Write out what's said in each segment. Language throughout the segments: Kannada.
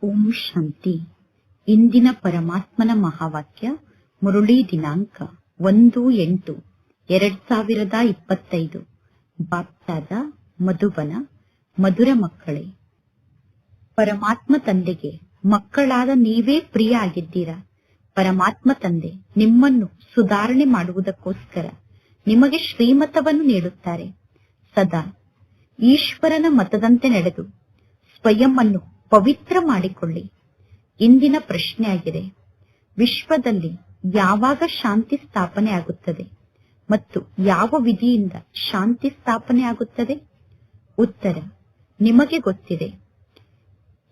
ಓಂ ಶಾಂತಿ. ಇಂದಿನ ಪರಮಾತ್ಮನ ಮಹಾವಾಕ್ಯ ಮುರುಳಿ ದಿನಾಂಕ 1-8-2025. ಬಾಪ್ತಾದ ಮಧುಬನ. ಮಧುರ ಮಕ್ಕಳೇ, ಪರಮಾತ್ಮ ತಂದೆಗೆ ಮಕ್ಕಳಾದ ನೀವೇ ಪ್ರಿಯ ಆಗಿದ್ದೀರಾ. ಪರಮಾತ್ಮ ತಂದೆ ನಿಮ್ಮನ್ನು ಸುಧಾರಣೆ ಮಾಡುವುದಕ್ಕೋಸ್ಕರ ನಿಮಗೆ ಶ್ರೀಮತವನ್ನು ನೀಡುತ್ತಾರೆ. ಸದಾ ಈಶ್ವರನ ಮತದಂತೆ ನಡೆದು ಸ್ವಯಂ ಅನ್ನು ಪವಿತ್ರ ಮಾಡಿಕೊಳ್ಳಿ. ಇಂದಿನ ಪ್ರಶ್ನೆಯಾಗಿದೆ, ವಿಶ್ವದಲ್ಲಿ ಯಾವಾಗ ಶಾಂತಿ ಸ್ಥಾಪನೆ ಆಗುತ್ತದೆ ಮತ್ತು ಯಾವ ವಿಧಿಯಿಂದ ಶಾಂತಿ ಸ್ಥಾಪನೆ ಆಗುತ್ತದೆ? ಉತ್ತರ ನಿಮಗೆ ಗೊತ್ತಿದೆ.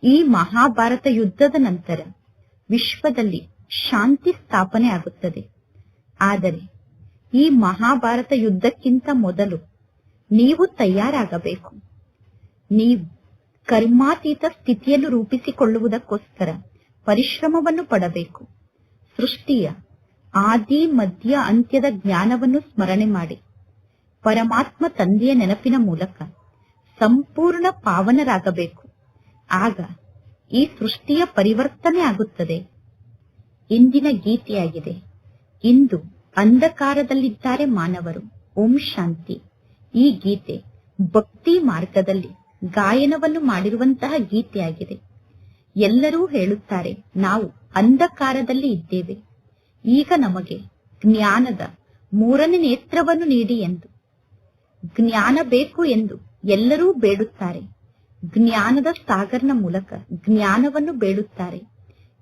ಈ ಮಹಾಭಾರತ ಯುದ್ಧದ ನಂತರ ವಿಶ್ವದಲ್ಲಿ ಶಾಂತಿ ಸ್ಥಾಪನೆ ಆಗುತ್ತದೆ. ಆದರೆ ಈ ಮಹಾಭಾರತ ಯುದ್ಧಕ್ಕಿಂತ ಮೊದಲು ನೀವು ತಯಾರಾಗಬೇಕು. ನೀವು ಕರ್ಮಾತೀತ ಸ್ಥಿತಿಯನ್ನು ರೂಪಿಸಿಕೊಳ್ಳುವುದಕ್ಕೋಸ್ಕರ ಪರಿಶ್ರಮವನ್ನು ಪಡಬೇಕು. ಸೃಷ್ಟಿಯ ಆದಿ ಮಧ್ಯ ಅಂತ್ಯದ ಜ್ಞಾನವನ್ನು ಸ್ಮರಣೆ ಮಾಡಿ ಪರಮಾತ್ಮ ತಂದೆಯ ನೆನಪಿನ ಮೂಲಕ ಸಂಪೂರ್ಣ ಪಾವನರಾಗಬೇಕು. ಆಗ ಈ ಸೃಷ್ಟಿಯ ಪರಿವರ್ತನೆ ಆಗುತ್ತದೆ. ಇಂದಿನ ಗೀತೆಯಾಗಿದೆ, ಇಂದು ಅಂಧಕಾರದಲ್ಲಿದ್ದಾರೆ ಮಾನವರು. ಓಂ ಶಾಂತಿ. ಈ ಗೀತೆ ಭಕ್ತಿ ಮಾರ್ಗದಲ್ಲಿ ಗಾಯನವನ್ನು ಮಾಡಿರುವಂತಹ ಗೀತೆಯಾಗಿದೆ. ಎಲ್ಲರೂ ಹೇಳುತ್ತಾರೆ, ನಾವು ಅಂಧಕಾರದಲ್ಲಿ ಇದ್ದೇವೆ, ಈಗ ನಮಗೆ ಜ್ಞಾನದ 3ನೇ ನೇತ್ರವನ್ನು ನೀಡಿ ಎಂದು. ಜ್ಞಾನ ಬೇಕು ಎಂದು ಎಲ್ಲರೂ ಬೇಡುತ್ತಾರೆ. ಜ್ಞಾನದ ಸಾಗರನ ಮೂಲಕ ಜ್ಞಾನವನ್ನು ಬೇಡುತ್ತಾರೆ.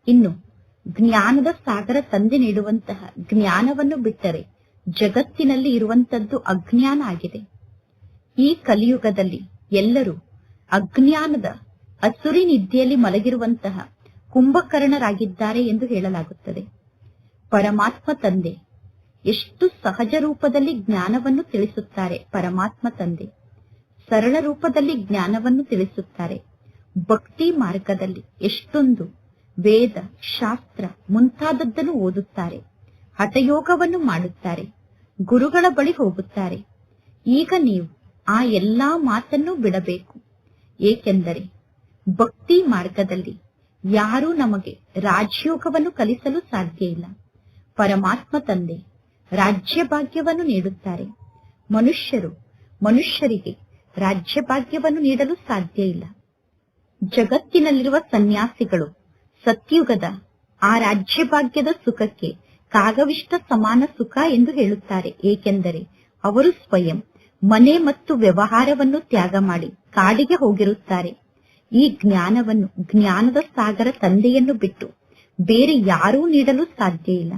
ಇನ್ನು ಜ್ಞಾನದ ಸಾಗರ ತಂದೆ ನೀಡುವಂತಹ ಜ್ಞಾನವನ್ನು ಬಿಟ್ಟರೆ ಜಗತ್ತಿನಲ್ಲಿ ಇರುವಂತದ್ದು ಅಜ್ಞಾನ ಆಗಿದೆ. ಈ ಕಲಿಯುಗದಲ್ಲಿ ಎಲ್ಲರೂ ಅಜ್ಞಾನದ ಅಸುರಿ ನಿದ್ದೆಯಲ್ಲಿ ಮಲಗಿರುವಂತಹ ಕುಂಭಕರ್ಣರಾಗಿದ್ದಾರೆ ಎಂದು ಹೇಳಲಾಗುತ್ತದೆ. ಪರಮಾತ್ಮ ತಂದೆ ಎಷ್ಟು ಸಹಜ ರೂಪದಲ್ಲಿ ಜ್ಞಾನವನ್ನು ತಿಳಿಸುತ್ತಾರೆ. ಪರಮಾತ್ಮ ತಂದೆ ಸರಳ ರೂಪದಲ್ಲಿ ಜ್ಞಾನವನ್ನು ತಿಳಿಸುತ್ತಾರೆ. ಭಕ್ತಿ ಮಾರ್ಗದಲ್ಲಿ ಎಷ್ಟೊಂದು ವೇದ ಶಾಸ್ತ್ರ ಮುಂತಾದದ್ದನ್ನು ಓದುತ್ತಾರೆ. ಹಠಯೋಗವನ್ನು ಮಾಡುತ್ತಾರೆ. ಗುರುಗಳ ಬಳಿ ಹೋಗುತ್ತಾರೆ. ಈಗ ನೀವು ಆ ಎಲ್ಲಾ ಮಾತನ್ನು ಬಿಡಬೇಕು. ಏಕೆಂದರೆ ಭಕ್ತಿ ಮಾರ್ಗದಲ್ಲಿ ಯಾರೂ ನಮಗೆ ರಾಜಯೋಗವನ್ನು ಕಲಿಸಲು ಸಾಧ್ಯ ಇಲ್ಲ. ಪರಮಾತ್ಮ ತಂದೆ ರಾಜ್ಯ ಭಾಗ್ಯವನ್ನು ನೀಡುತ್ತಾರೆ. ಮನುಷ್ಯರಿಗೆ ರಾಜ್ಯ ಭಾಗ್ಯವನ್ನು ನೀಡಲು ಸಾಧ್ಯ ಇಲ್ಲ. ಜಗತ್ತಿನಲ್ಲಿರುವ ಸನ್ಯಾಸಿಗಳು ಸತ್ಯುಗದ ಆ ರಾಜ್ಯ ಭಾಗ್ಯದ ಸುಖಕ್ಕೆ ಕಾಗವಿಷ್ಟ ಸಮಾನ ಸುಖ ಎಂದು ಹೇಳುತ್ತಾರೆ. ಏಕೆಂದರೆ ಅವರು ಸ್ವಯಂ ಮನೆ ಮತ್ತು ವ್ಯವಹಾರವನ್ನು ತ್ಯಾಗ ಮಾಡಿ ಕಾಡಿಗೆ ಹೋಗಿರುತ್ತಾರೆ. ಈ ಜ್ಞಾನವನ್ನು ಜ್ಞಾನದ ಸಾಗರ ತಂದೆಯನ್ನು ಬಿಟ್ಟು ಬೇರೆ ಯಾರೂ ನೀಡಲು ಸಾಧ್ಯ ಇಲ್ಲ.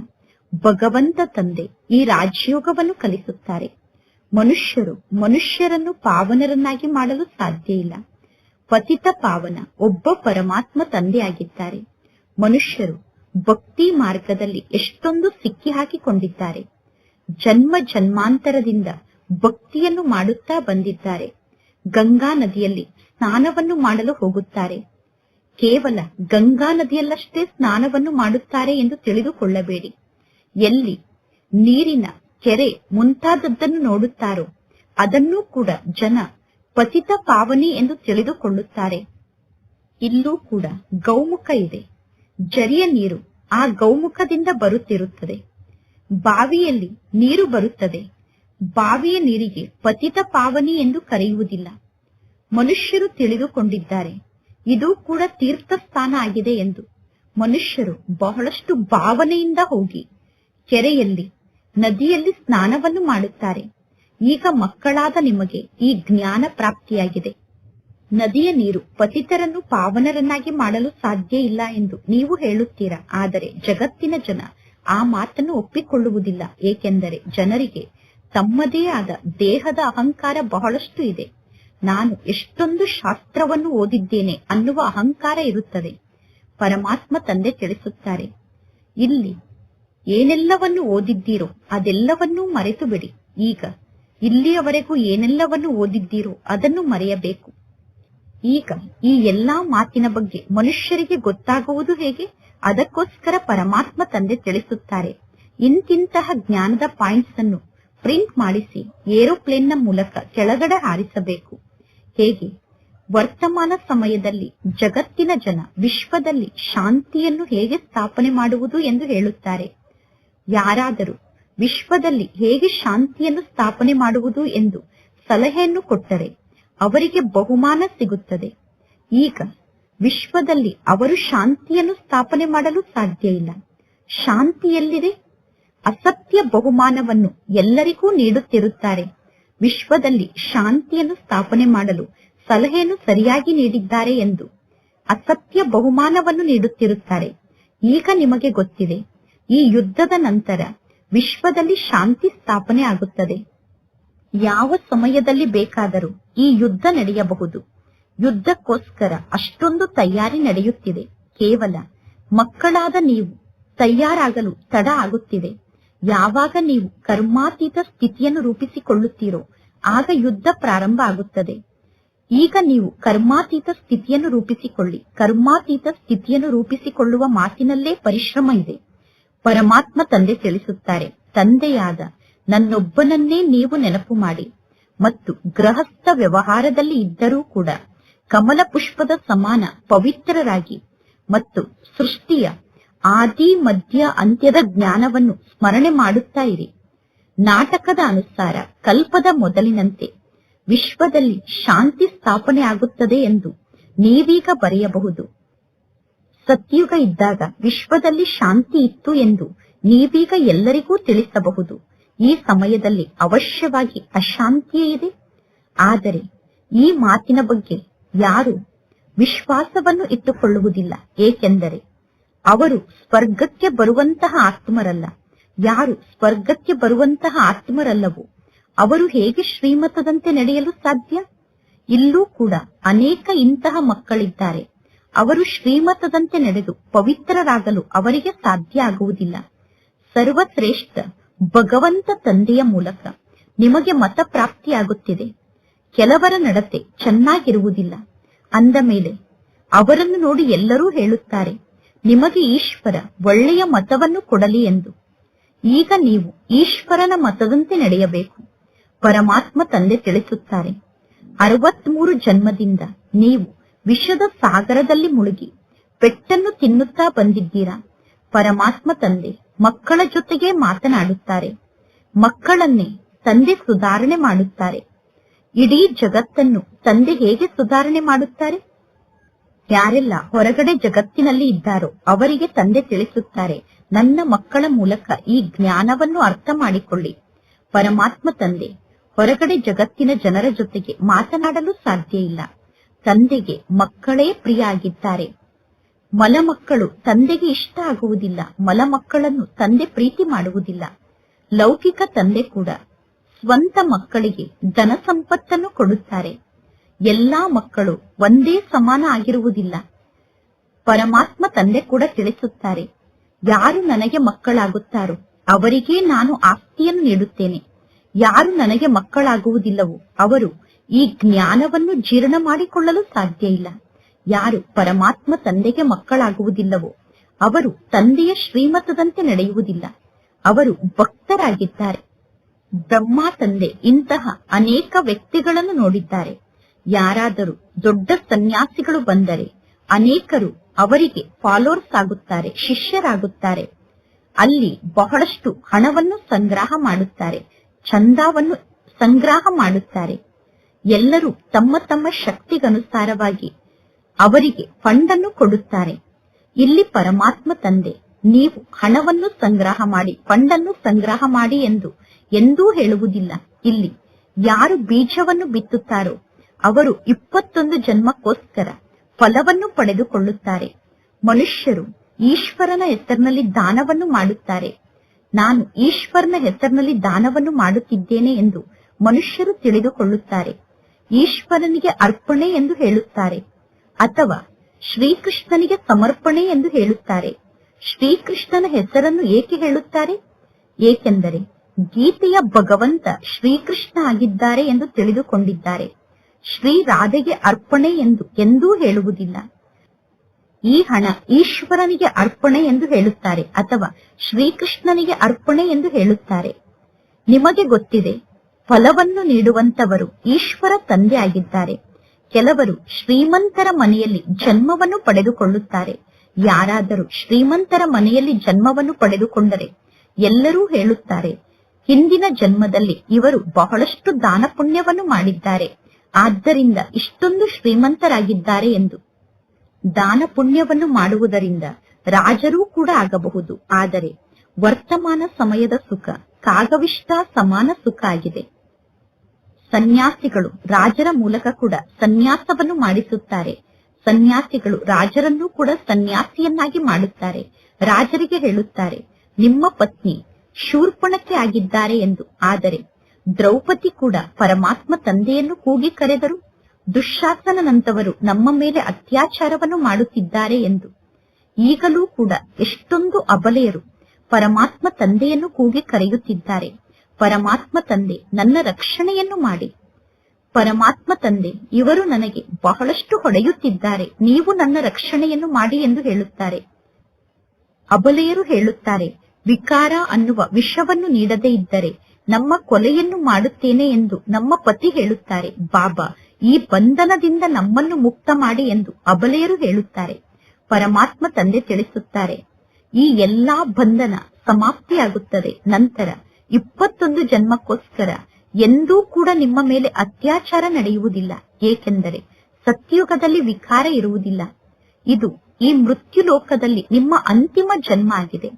ಭಗವಂತ ತಂದೆ ಈ ರಾಜಯೋಗವನ್ನು ಕಲಿಸುತ್ತಾರೆ. ಮನುಷ್ಯರನ್ನು ಪಾವನರನ್ನಾಗಿ ಮಾಡಲು ಸಾಧ್ಯ ಇಲ್ಲ. ಪತಿತ ಪಾವನ ಒಬ್ಬ ಪರಮಾತ್ಮ ತಂದೆಯಾಗಿದ್ದಾರೆ. ಮನುಷ್ಯರು ಭಕ್ತಿ ಮಾರ್ಗದಲ್ಲಿ ಎಷ್ಟೊಂದು ಸಿಕ್ಕಿ ಹಾಕಿಕೊಂಡಿದ್ದಾರೆ. ಜನ್ಮ ಜನ್ಮಾಂತರದಿಂದ ಭಕ್ತಿಯನ್ನು ಮಾಡುತ್ತಾ ಬಂದಿದ್ದಾರೆ. ಗಂಗಾ ನದಿಯಲ್ಲಿ ಸ್ನಾನವನ್ನು ಮಾಡಲು ಹೋಗುತ್ತಾರೆ. ಕೇವಲ ಗಂಗಾ ನದಿಯಲ್ಲಷ್ಟೇ ಸ್ನಾನವನ್ನು ಮಾಡುತ್ತಾರೆ ಎಂದು ತಿಳಿದುಕೊಳ್ಳಬೇಡಿ. ಎಲ್ಲಿ ನೀರಿನ ಕೆರೆ ಮುಂತಾದದ್ದನ್ನು ನೋಡುತ್ತಾರೋ ಅದನ್ನೂ ಕೂಡ ಜನ ಪತಿತ ಪಾವನಿ ಎಂದು ತಿಳಿದುಕೊಳ್ಳುತ್ತಾರೆ. ಇಲ್ಲೂ ಕೂಡ ಗೌಮುಖ ಇದೆ. ಜರಿಯ ನೀರು ಆ ಗೌಮುಖದಿಂದ ಬರುತ್ತಿರುತ್ತದೆ. ಬಾವಿಯಲ್ಲಿ ನೀರು ಬರುತ್ತದೆ. ಬಾವಿಯ ನೀರಿಗೆ ಪತಿತ ಪಾವನಿ ಎಂದು ಕರೆಯುವುದಿಲ್ಲ. ಮನುಷ್ಯರು ತಿಳಿದುಕೊಂಡಿದ್ದಾರೆ ಇದು ಕೂಡ ತೀರ್ಥ ಸ್ಥಾನ ಆಗಿದೆ ಎಂದು. ಮನುಷ್ಯರು ಬಹಳಷ್ಟು ಭಾವನೆಯಿಂದ ಹೋಗಿ ಕೆರೆಯಲ್ಲಿ ನದಿಯಲ್ಲಿ ಸ್ನಾನವನ್ನು ಮಾಡುತ್ತಾರೆ. ಈಗ ಮಕ್ಕಳಾದ ನಿಮಗೆ ಈ ಜ್ಞಾನ ಪ್ರಾಪ್ತಿಯಾಗಿದೆ. ನದಿಯ ನೀರು ಪತಿತರನ್ನು ಪಾವನರನ್ನಾಗಿ ಮಾಡಲು ಸಾಧ್ಯ ಇಲ್ಲ ಎಂದು ನೀವು ಹೇಳುತ್ತೀರಾ. ಆದರೆ ಜಗತ್ತಿನ ಜನ ಆ ಮಾತನ್ನು ಒಪ್ಪಿಕೊಳ್ಳುವುದಿಲ್ಲ. ಏಕೆಂದರೆ ಜನರಿಗೆ ತಮ್ಮದೇ ಆದ ದೇಹದ ಅಹಂಕಾರ ಬಹಳಷ್ಟು ಇದೆ. ನಾನು ಎಷ್ಟೊಂದು ಶಾಸ್ತ್ರವನ್ನು ಓದಿದ್ದೇನೆ ಅನ್ನುವ ಅಹಂಕಾರ ಇರುತ್ತದೆ. ಪರಮಾತ್ಮ ತಂದೆ ತಿಳಿಸುತ್ತಾರೆ, ಇಲ್ಲಿ ಏನೆಲ್ಲವನ್ನು ಓದಿದ್ದೀರೋ ಅದೆಲ್ಲವನ್ನೂ ಮರೆತು ಬಿಡಿ. ಈಗ ಇಲ್ಲಿಯವರೆಗೂ ಏನೆಲ್ಲವನ್ನು ಓದಿದ್ದೀರೋ ಅದನ್ನು ಮರೆಯಬೇಕು. ಈಗ ಈ ಎಲ್ಲಾ ಮಾತಿನ ಬಗ್ಗೆ ಮನುಷ್ಯರಿಗೆ ಗೊತ್ತಾಗುವುದು ಹೇಗೆ? ಅದಕ್ಕೋಸ್ಕರ ಪರಮಾತ್ಮ ತಂದೆ ತಿಳಿಸುತ್ತಾರೆ, ಇಂತಿಂತಹ ಜ್ಞಾನದ ಪಾಯಿಂಟ್ಸ್ ಅನ್ನು ಪ್ರಿಂಟ್ ಮಾಡಿಸಿ ಏರೋಪ್ಲೇನ್ನ ಮೂಲಕ ಕೆಳಗಡೆ ಹಾರಿಸಬೇಕು. ಹೇಗೆ ವರ್ತಮಾನ ಸಮಯದಲ್ಲಿ ಜಗತ್ತಿನ ಜನ ವಿಶ್ವದಲ್ಲಿ ಶಾಂತಿಯನ್ನು ಹೇಗೆ ಸ್ಥಾಪನೆ ಮಾಡುವುದು ಎಂದು ಹೇಳುತ್ತಾರೆ. ಯಾರಾದರೂ ವಿಶ್ವದಲ್ಲಿ ಹೇಗೆ ಶಾಂತಿಯನ್ನು ಸ್ಥಾಪನೆ ಮಾಡುವುದು ಎಂದು ಸಲಹೆಯನ್ನು ಕೊಟ್ಟರೆ ಅವರಿಗೆ ಬಹುಮಾನ ಸಿಗುತ್ತದೆ. ಈಗ ವಿಶ್ವದಲ್ಲಿ ಅವರು ಶಾಂತಿಯನ್ನು ಸ್ಥಾಪನೆ ಮಾಡಲು ಸಾಧ್ಯ ಇಲ್ಲ. ಶಾಂತಿ ಎಲ್ಲಿದೆ? ಅಸತ್ಯ ಬಹುಮಾನವನ್ನು ಎಲ್ಲರಿಗೂ ನೀಡುತ್ತಿರುತ್ತಾರೆ. ವಿಶ್ವದಲ್ಲಿ ಶಾಂತಿಯನ್ನು ಸ್ಥಾಪನೆ ಮಾಡಲು ಸಲಹೆಯನ್ನು ಸರಿಯಾಗಿ ನೀಡಿದ್ದಾರೆ ಎಂದು ಅಸತ್ಯ ಬಹುಮಾನವನ್ನು ನೀಡುತ್ತಿರುತ್ತಾರೆ. ಈಗ ನಿಮಗೆ ಗೊತ್ತಿದೆ, ಈ ಯುದ್ಧದ ನಂತರ ವಿಶ್ವದಲ್ಲಿ ಶಾಂತಿ ಸ್ಥಾಪನೆ ಆಗುತ್ತದೆ. ಯಾವ ಸಮಯದಲ್ಲಿ ಬೇಕಾದರೂ ಈ ಯುದ್ಧ ನಡೆಯಬಹುದು. ಯುದ್ಧಕ್ಕೋಸ್ಕರ ಅಷ್ಟೊಂದು ತಯಾರಿ ನಡೆಯುತ್ತಿದೆ. ಕೇವಲ ಮಕ್ಕಳಾದ ನೀವು ತಯಾರಾಗಲು ತಡ ಆಗುತ್ತಿದೆ. ಯಾವಾಗ ನೀವು ಕರ್ಮಾತೀತ ಸ್ಥಿತಿಯನ್ನು ರೂಪಿಸಿಕೊಳ್ಳುತ್ತೀರೋ ಆಗ ಯುದ್ಧ ಪ್ರಾರಂಭ ಆಗುತ್ತದೆ. ಈಗ ನೀವು ಕರ್ಮಾತೀತ ಸ್ಥಿತಿಯನ್ನು ರೂಪಿಸಿಕೊಳ್ಳಿ. ಕರ್ಮಾತೀತ ಸ್ಥಿತಿಯನ್ನು ರೂಪಿಸಿಕೊಳ್ಳುವ ಮಾತಿನಲ್ಲೇ ಪರಿಶ್ರಮ ಇದೆ. ಪರಮಾತ್ಮ ತಂದೆ ತಿಳಿಸುತ್ತಾರೆ, ತಂದೆಯಾದ ನನ್ನೊಬ್ಬನನ್ನೇ ನೀವು ನೆನಪು ಮಾಡಿ ಮತ್ತು ಗೃಹಸ್ಥ ವ್ಯವಹಾರದಲ್ಲಿ ಇದ್ದರೂ ಕೂಡ ಕಮಲ ಪುಷ್ಪದ ಸಮಾನ ಪವಿತ್ರರಾಗಿ ಮತ್ತು ಸೃಷ್ಟಿಯ ಆದಿ ಮಧ್ಯ ಅಂತ್ಯದ ಜ್ಞಾನವನ್ನು ಸ್ಮರಣೆ ಮಾಡುತ್ತಾ ಇರಿ. ನಾಟಕದ ಅನುಸಾರ ಕಲ್ಪದ ಮೊದಲಿನಂತೆ ವಿಶ್ವದಲ್ಲಿ ಶಾಂತಿ ಸ್ಥಾಪನೆ ಆಗುತ್ತದೆ ಎಂದು ನೀವೀಗ ಬರೆಯಬಹುದು. ಸತ್ಯುಗ ಇದ್ದಾಗ ವಿಶ್ವದಲ್ಲಿ ಶಾಂತಿ ಇತ್ತು ಎಂದು ನೀವೀಗ ಎಲ್ಲರಿಗೂ ತಿಳಿಸಬಹುದು. ಈ ಸಮಯದಲ್ಲಿ ಅವಶ್ಯವಾಗಿ ಅಶಾಂತಿಯೇ ಇದೆ. ಆದರೆ ಈ ಮಾತಿನ ಬಗ್ಗೆ ಯಾರು ವಿಶ್ವಾಸವನ್ನು ಇಟ್ಟುಕೊಳ್ಳುವುದಿಲ್ಲ. ಏಕೆಂದರೆ ಅವರು ಸ್ವರ್ಗಕ್ಕೆ ಬರುವಂತಹ ಆತ್ಮರಲ್ಲ. ಯಾರು ಸ್ವರ್ಗಕ್ಕೆ ಬರುವಂತಹ ಆತ್ಮರಲ್ಲವೋ ಅವರು ಹೇಗೆ ಶ್ರೀಮತದಂತೆ ನಡೆಯಲು ಸಾಧ್ಯ? ಇಲ್ಲೂ ಕೂಡ ಅನೇಕ ಇಂತಹ ಮಕ್ಕಳಿದ್ದಾರೆ. ಅವರು ಶ್ರೀಮತದಂತೆ ನಡೆದು ಪವಿತ್ರರಾಗಲು ಅವರಿಗೆ ಸಾಧ್ಯ ಆಗುವುದಿಲ್ಲ. ಸರ್ವಶ್ರೇಷ್ಠ ಭಗವಂತ ತಂದೆಯ ಮೂಲಕ ನಿಮಗೆ ಮತ ಪ್ರಾಪ್ತಿಯಾಗುತ್ತಿದೆ. ಕೆಲವರ ನಡತೆ ಚೆನ್ನಾಗಿರುವುದಿಲ್ಲ. ಅಂದ ಮೇಲೆ ಅವರನ್ನು ನೋಡಿ ಎಲ್ಲರೂ ಹೇಳುತ್ತಾರೆ, ನಿಮಗೆ ಈಶ್ವರ ಒಳ್ಳೆಯ ಮತವನ್ನು ಕೊಡಲಿ ಎಂದು. ಈಗ ನೀವು ಈಶ್ವರನ ಮತದಂತೆ ನಡೆಯಬೇಕು. ಪರಮಾತ್ಮ ತಂದೆ ತಿಳಿಸುತ್ತಾರೆ, 63 ಜನ್ಮದಿಂದ ನೀವು ವಿಷದ ಸಾಗರದಲ್ಲಿ ಮುಳುಗಿ ಪೆಟ್ಟನ್ನು ತಿನ್ನುತ್ತಾ ಬಂದಿದ್ದೀರಾ. ಪರಮಾತ್ಮ ತಂದೆ ಮಕ್ಕಳ ಜೊತೆಗೆ ಮಾತನಾಡುತ್ತಾರೆ. ಮಕ್ಕಳನ್ನೇ ತಂದೆ ಸುಧಾರಣೆ ಮಾಡುತ್ತಾರೆ. ಇಡೀ ಜಗತ್ತನ್ನು ತಂದೆ ಹೇಗೆ ಸುಧಾರಣೆ ಮಾಡುತ್ತಾರೆ? ಯಾರೆಲ್ಲ ಹೊರಗಡೆ ಜಗತ್ತಿನಲ್ಲಿ ಇದ್ದಾರೋ ಅವರಿಗೆ ತಂದೆ ತಿಳಿಸುತ್ತಾರೆ, ನನ್ನ ಮಕ್ಕಳ ಮೂಲಕ ಈ ಜ್ಞಾನವನ್ನು ಅರ್ಥ ಮಾಡಿಕೊಳ್ಳಿ. ಪರಮಾತ್ಮ ತಂದೆ ಹೊರಗಡೆ ಜಗತ್ತಿನ ಜನರ ಜೊತೆಗೆ ಮಾತನಾಡಲು ಸಾಧ್ಯ ಇಲ್ಲ. ತಂದೆಗೆ ಮಕ್ಕಳೇ ಪ್ರಿಯ ಆಗಿದ್ದಾರೆ. ಮಲಮಕ್ಕಳು ತಂದೆಗೆ ಇಷ್ಟ ಆಗುವುದಿಲ್ಲ. ಮಲಮಕ್ಕಳನ್ನು ತಂದೆ ಪ್ರೀತಿ ಮಾಡುವುದಿಲ್ಲ. ಲೌಕಿಕ ತಂದೆ ಕೂಡ ಸ್ವಂತ ಮಕ್ಕಳಿಗೆ ಧನ ಸಂಪತ್ತನ್ನು ಕೊಡುತ್ತಾರೆ. ಎಲ್ಲಾ ಮಕ್ಕಳು ಒಂದೇ ಸಮಾನ ಆಗಿರುವುದಿಲ್ಲ. ಪರಮಾತ್ಮ ತಂದೆ ಕೂಡ ತಿಳಿಸುತ್ತಾರೆ, ಯಾರು ನನಗೆ ಮಕ್ಕಳಾಗುತ್ತಾರೋ ಅವರಿಗೇ ನಾನು ಆಸ್ತಿಯನ್ನು ನೀಡುತ್ತೇನೆ. ಯಾರು ನನಗೆ ಮಕ್ಕಳಾಗುವುದಿಲ್ಲವೋ ಅವರು ಈ ಜ್ಞಾನವನ್ನು ಜೀರ್ಣ ಮಾಡಿಕೊಳ್ಳಲು ಸಾಧ್ಯ ಇಲ್ಲ. ಯಾರು ಪರಮಾತ್ಮ ತಂದೆಗೆ ಮಕ್ಕಳಾಗುವುದಿಲ್ಲವೋ ಅವರು ತಂದೆಯ ಶ್ರೀಮತದಂತೆ ನಡೆಯುವುದಿಲ್ಲ. ಅವರು ಭಕ್ತರಾಗಿದ್ದಾರೆ. ಬ್ರಹ್ಮ ತಂದೆ ಇಂತಹ ಅನೇಕ ವ್ಯಕ್ತಿಗಳನ್ನು ನೋಡಿದ್ದಾರೆ. ಯಾರಾದರೂ ದೊಡ್ಡ ಸನ್ಯಾಸಿಗಳು ಬಂದರೆ ಅನೇಕರು ಅವರಿಗೆ ಫಾಲೋವರ್ಸ್ ಆಗುತ್ತಾರೆ, ಶಿಷ್ಯರಾಗುತ್ತಾರೆ. ಅಲ್ಲಿ ಬಹಳಷ್ಟು ಹಣವನ್ನು ಸಂಗ್ರಹ ಮಾಡುತ್ತಾರೆ, ಚಂದಾವನ್ನು ಸಂಗ್ರಹ ಮಾಡುತ್ತಾರೆ. ಎಲ್ಲರೂ ತಮ್ಮ ತಮ್ಮ ಶಕ್ತಿಗನುಸಾರವಾಗಿ ಅವರಿಗೆ ಫಂಡನ್ನು ಕೊಡುತ್ತಾರೆ. ಇಲ್ಲಿ ಪರಮಾತ್ಮ ತಂದೆ ನೀವು ಹಣವನ್ನು ಸಂಗ್ರಹ ಮಾಡಿ, ಫಂಡನ್ನು ಸಂಗ್ರಹ ಮಾಡಿ ಎಂದು ಎಂದೂ ಹೇಳುವುದಿಲ್ಲ. ಇಲ್ಲಿ ಯಾರು ಬೀಜವನ್ನು ಬಿತ್ತುತ್ತಾರೋ ಅವರು 21 ಜನ್ಮಕ್ಕೋಸ್ಕರ ಫಲವನ್ನು ಪಡೆದುಕೊಳ್ಳುತ್ತಾರೆ. ಮನುಷ್ಯರು ಈಶ್ವರನ ಹೆಸರಿನಲ್ಲಿ ದಾನವನ್ನು ಮಾಡುತ್ತಾರೆ. ನಾನು ಈಶ್ವರನ ಹೆಸರಿನಲ್ಲಿ ದಾನವನ್ನು ಮಾಡುತ್ತಿದ್ದೇನೆ ಎಂದು ಮನುಷ್ಯರು ತಿಳಿದುಕೊಳ್ಳುತ್ತಾರೆ. ಈಶ್ವರನಿಗೆ ಅರ್ಪಣೆ ಎಂದು ಹೇಳುತ್ತಾರೆ ಅಥವಾ ಶ್ರೀಕೃಷ್ಣನಿಗೆ ಸಮರ್ಪಣೆ ಎಂದು ಹೇಳುತ್ತಾರೆ. ಶ್ರೀಕೃಷ್ಣನ ಹೆಸರನ್ನು ಏಕೆ ಹೇಳುತ್ತಾರೆ? ಏಕೆಂದರೆ ಗೀತೆಯ ಭಗವಂತ ಶ್ರೀಕೃಷ್ಣ ಆಗಿದ್ದಾರೆ ಎಂದು ತಿಳಿದುಕೊಂಡಿದ್ದಾರೆ. ಶ್ರೀ ರಾಧೆಗೆ ಅರ್ಪಣೆ ಎಂದು ಎಂದೂ ಹೇಳುವುದಿಲ್ಲ. ಈ ಹಣ ಈಶ್ವರನಿಗೆ ಅರ್ಪಣೆ ಎಂದು ಹೇಳುತ್ತಾರೆ ಅಥವಾ ಶ್ರೀಕೃಷ್ಣನಿಗೆ ಅರ್ಪಣೆ ಎಂದು ಹೇಳುತ್ತಾರೆ. ನಿಮಗೆ ಗೊತ್ತಿದೆ, ಫಲವನ್ನು ನೀಡುವಂತವರು ಈಶ್ವರ ತಂದೆ ಆಗಿದ್ದಾರೆ. ಕೆಲವರು ಶ್ರೀಮಂತರ ಮನೆಯಲ್ಲಿ ಜನ್ಮವನ್ನು ಪಡೆದುಕೊಳ್ಳುತ್ತಾರೆ. ಯಾರಾದರೂ ಶ್ರೀಮಂತರ ಮನೆಯಲ್ಲಿ ಜನ್ಮವನ್ನು ಪಡೆದುಕೊಂಡರೆ ಎಲ್ಲರೂ ಹೇಳುತ್ತಾರೆ, ಹಿಂದಿನ ಜನ್ಮದಲ್ಲಿ ಇವರು ಬಹಳಷ್ಟು ದಾನ ಪುಣ್ಯವನ್ನು ಮಾಡಿದ್ದಾರೆ, ಆದ್ದರಿಂದ ಇಷ್ಟೊಂದು ಶ್ರೀಮಂತರಾಗಿದ್ದಾರೆ ಎಂದು. ದಾನ ಪುಣ್ಯವನ್ನು ಮಾಡುವುದರಿಂದ ರಾಜರೂ ಕೂಡ ಆಗಬಹುದು. ಆದರೆ ವರ್ತಮಾನ ಸಮಯದ ಸುಖ ಕಾಗವಿಷ್ಟ ಸಮಾನ ಸುಖ ಆಗಿದೆ. ಸನ್ಯಾಸಿಗಳು ರಾಜರ ಮೂಲಕ ಕೂಡ ಸನ್ಯಾಸವನ್ನು ಮಾಡಿಸುತ್ತಾರೆ. ಸನ್ಯಾಸಿಗಳು ರಾಜರನ್ನೂ ಕೂಡ ಸನ್ಯಾಸಿಯನ್ನಾಗಿ ಮಾಡುತ್ತಾರೆ. ರಾಜರಿಗೆ ಹೇಳುತ್ತಾರೆ, ನಿಮ್ಮ ಪತ್ನಿ ಶೂರ್ಪಣಕ್ಕೆ ಆಗಿದ್ದಾರೆ ಎಂದು. ಆದರೆ ದ್ರೌಪದಿ ಕೂಡ ಪರಮಾತ್ಮ ತಂದೆಯನ್ನು ಕೂಗಿ ಕರೆದರು, ದುಶ್ಯಾಸನಂತವರು ನಮ್ಮ ಮೇಲೆ ಅತ್ಯಾಚಾರವನ್ನು ಮಾಡುತ್ತಿದ್ದಾರೆ ಎಂದು. ಈಗಲೂ ಕೂಡ ಎಷ್ಟೊಂದು ಅಬಲೆಯರು ಪರಮಾತ್ಮ ತಂದೆಯನ್ನು ಕೂಗಿ ಕರೆಯುತ್ತಿದ್ದಾರೆ, ಪರಮಾತ್ಮ ತಂದೆ ನನ್ನ ರಕ್ಷಣೆಯನ್ನು ಮಾಡಿ, ಪರಮಾತ್ಮ ತಂದೆ ಇವರು ನನಗೆ ಬಹಳಷ್ಟು ಹೊಡೆಯುತ್ತಿದ್ದಾರೆ, ನೀವು ನನ್ನ ರಕ್ಷಣೆಯನ್ನು ಮಾಡಿ ಎಂದು ಹೇಳುತ್ತಾರೆ. ಅಬಲೆಯರು ಹೇಳುತ್ತಾರೆ, ವಿಕಾರ ಅನ್ನುವ ವಿಷವನ್ನು ನೀಡದೇ ಇದ್ದರೆ ನಮ್ಮ ಕೊಲೆಯನ್ನು ಮಾಡುತ್ತೇನೆ ಎಂದು ನಮ್ಮ ಪತಿ ಹೇಳುತ್ತಾರೆ. ಬಾಬಾ ಈ ಬಂಧನದಿಂದ ನಮ್ಮನ್ನು ಮುಕ್ತ ಮಾಡಿ ಎಂದು ಅಬಲೆಯರು ಹೇಳುತ್ತಾರೆ. ಪರಮಾತ್ಮ ತಂದೆ ತಿಳಿಸುತ್ತಾರೆ, ಈ ಎಲ್ಲಾ ಬಂಧನ ಸಮಾಪ್ತಿಯಾಗುತ್ತದೆ. ನಂತರ 21 ಜನ್ಮಕ್ಕೋಸ್ಕರ ಎಂದೂ ಕೂಡ ನಿಮ್ಮ ಮೇಲೆ ಅತ್ಯಾಚಾರ ನಡೆಯುವುದಿಲ್ಲ. ಏಕೆಂದರೆ ಸತ್ಯುಗದಲ್ಲಿ ವಿಕಾರ ಇರುವುದಿಲ್ಲ. ಇದು ಈ ಮೃತ್ಯು ಲೋಕದಲ್ಲಿ ನಿಮ್ಮ ಅಂತಿಮ ಜನ್ಮ ಆಗಿದೆ.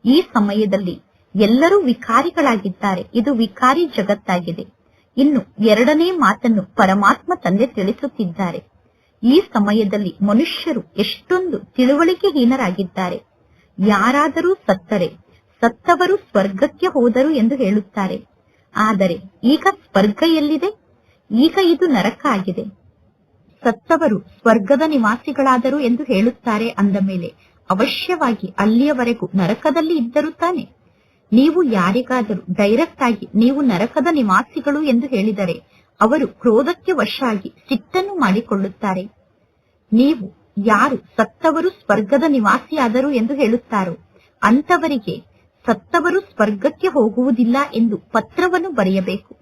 ಈ ಸಮಯದಲ್ಲಿ ಎಲ್ಲರೂ ವಿಕಾರಿಗಳಾಗಿದ್ದಾರೆ. ಇದು ವಿಕಾರಿ ಜಗತ್ತಾಗಿದೆ. ಇನ್ನು ಎರಡನೇ ಮಾತನ್ನು ಪರಮಾತ್ಮ ತಂದೆ ತಿಳಿಸುತ್ತಿದ್ದಾರೆ. ಈ ಸಮಯದಲ್ಲಿ ಮನುಷ್ಯರು ಎಷ್ಟೊಂದು ತಿಳುವಳಿಕೆಹೀನರಾಗಿದ್ದಾರೆ. ಯಾರಾದರೂ ಸತ್ತರೆ ಸತ್ತವರು ಸ್ವರ್ಗಕ್ಕೆ ಹೋದರು ಎಂದು ಹೇಳುತ್ತಾರೆ. ಆದರೆ ಈಗ ಸ್ವರ್ಗ ಎಲ್ಲಿದೆ? ಈಗ ಇದು ನರಕ ಆಗಿದೆ. ಸತ್ತವರು ಸ್ವರ್ಗದ ನಿವಾಸಿಗಳಾದರು ಎಂದು ಹೇಳುತ್ತಾರೆ ಅಂದ ಮೇಲೆ ಅವಶ್ಯವಾಗಿ ಅಲ್ಲಿಯವರೆಗೂ ನರಕದಲ್ಲಿ ಇದ್ದರು ತಾನೆ. ನೀವು ಯಾರಿಗಾದರೂ ಡೈರೆಕ್ಟ್ ಆಗಿ ನೀವು ನರಕದ ನಿವಾಸಿಗಳು ಎಂದು ಹೇಳಿದರೆ ಅವರು ಕ್ರೋಧಕ್ಕೆ ವಶ ಆಗಿ ಸಿಟ್ಟನ್ನು ಮಾಡಿಕೊಳ್ಳುತ್ತಾರೆ. ನೀವು ಯಾರು ಸತ್ತವರು ಸ್ವರ್ಗದ ನಿವಾಸಿಯಾದರು ಎಂದು ಹೇಳುತ್ತಾರೋ ಅಂತವರಿಗೆ ಸತ್ತವರು ಸ್ವರ್ಗಕ್ಕೆ ಹೋಗುವುದಿಲ್ಲ ಎಂದು ಪತ್ರವನ್ನು ಬರೆಯಬೇಕು.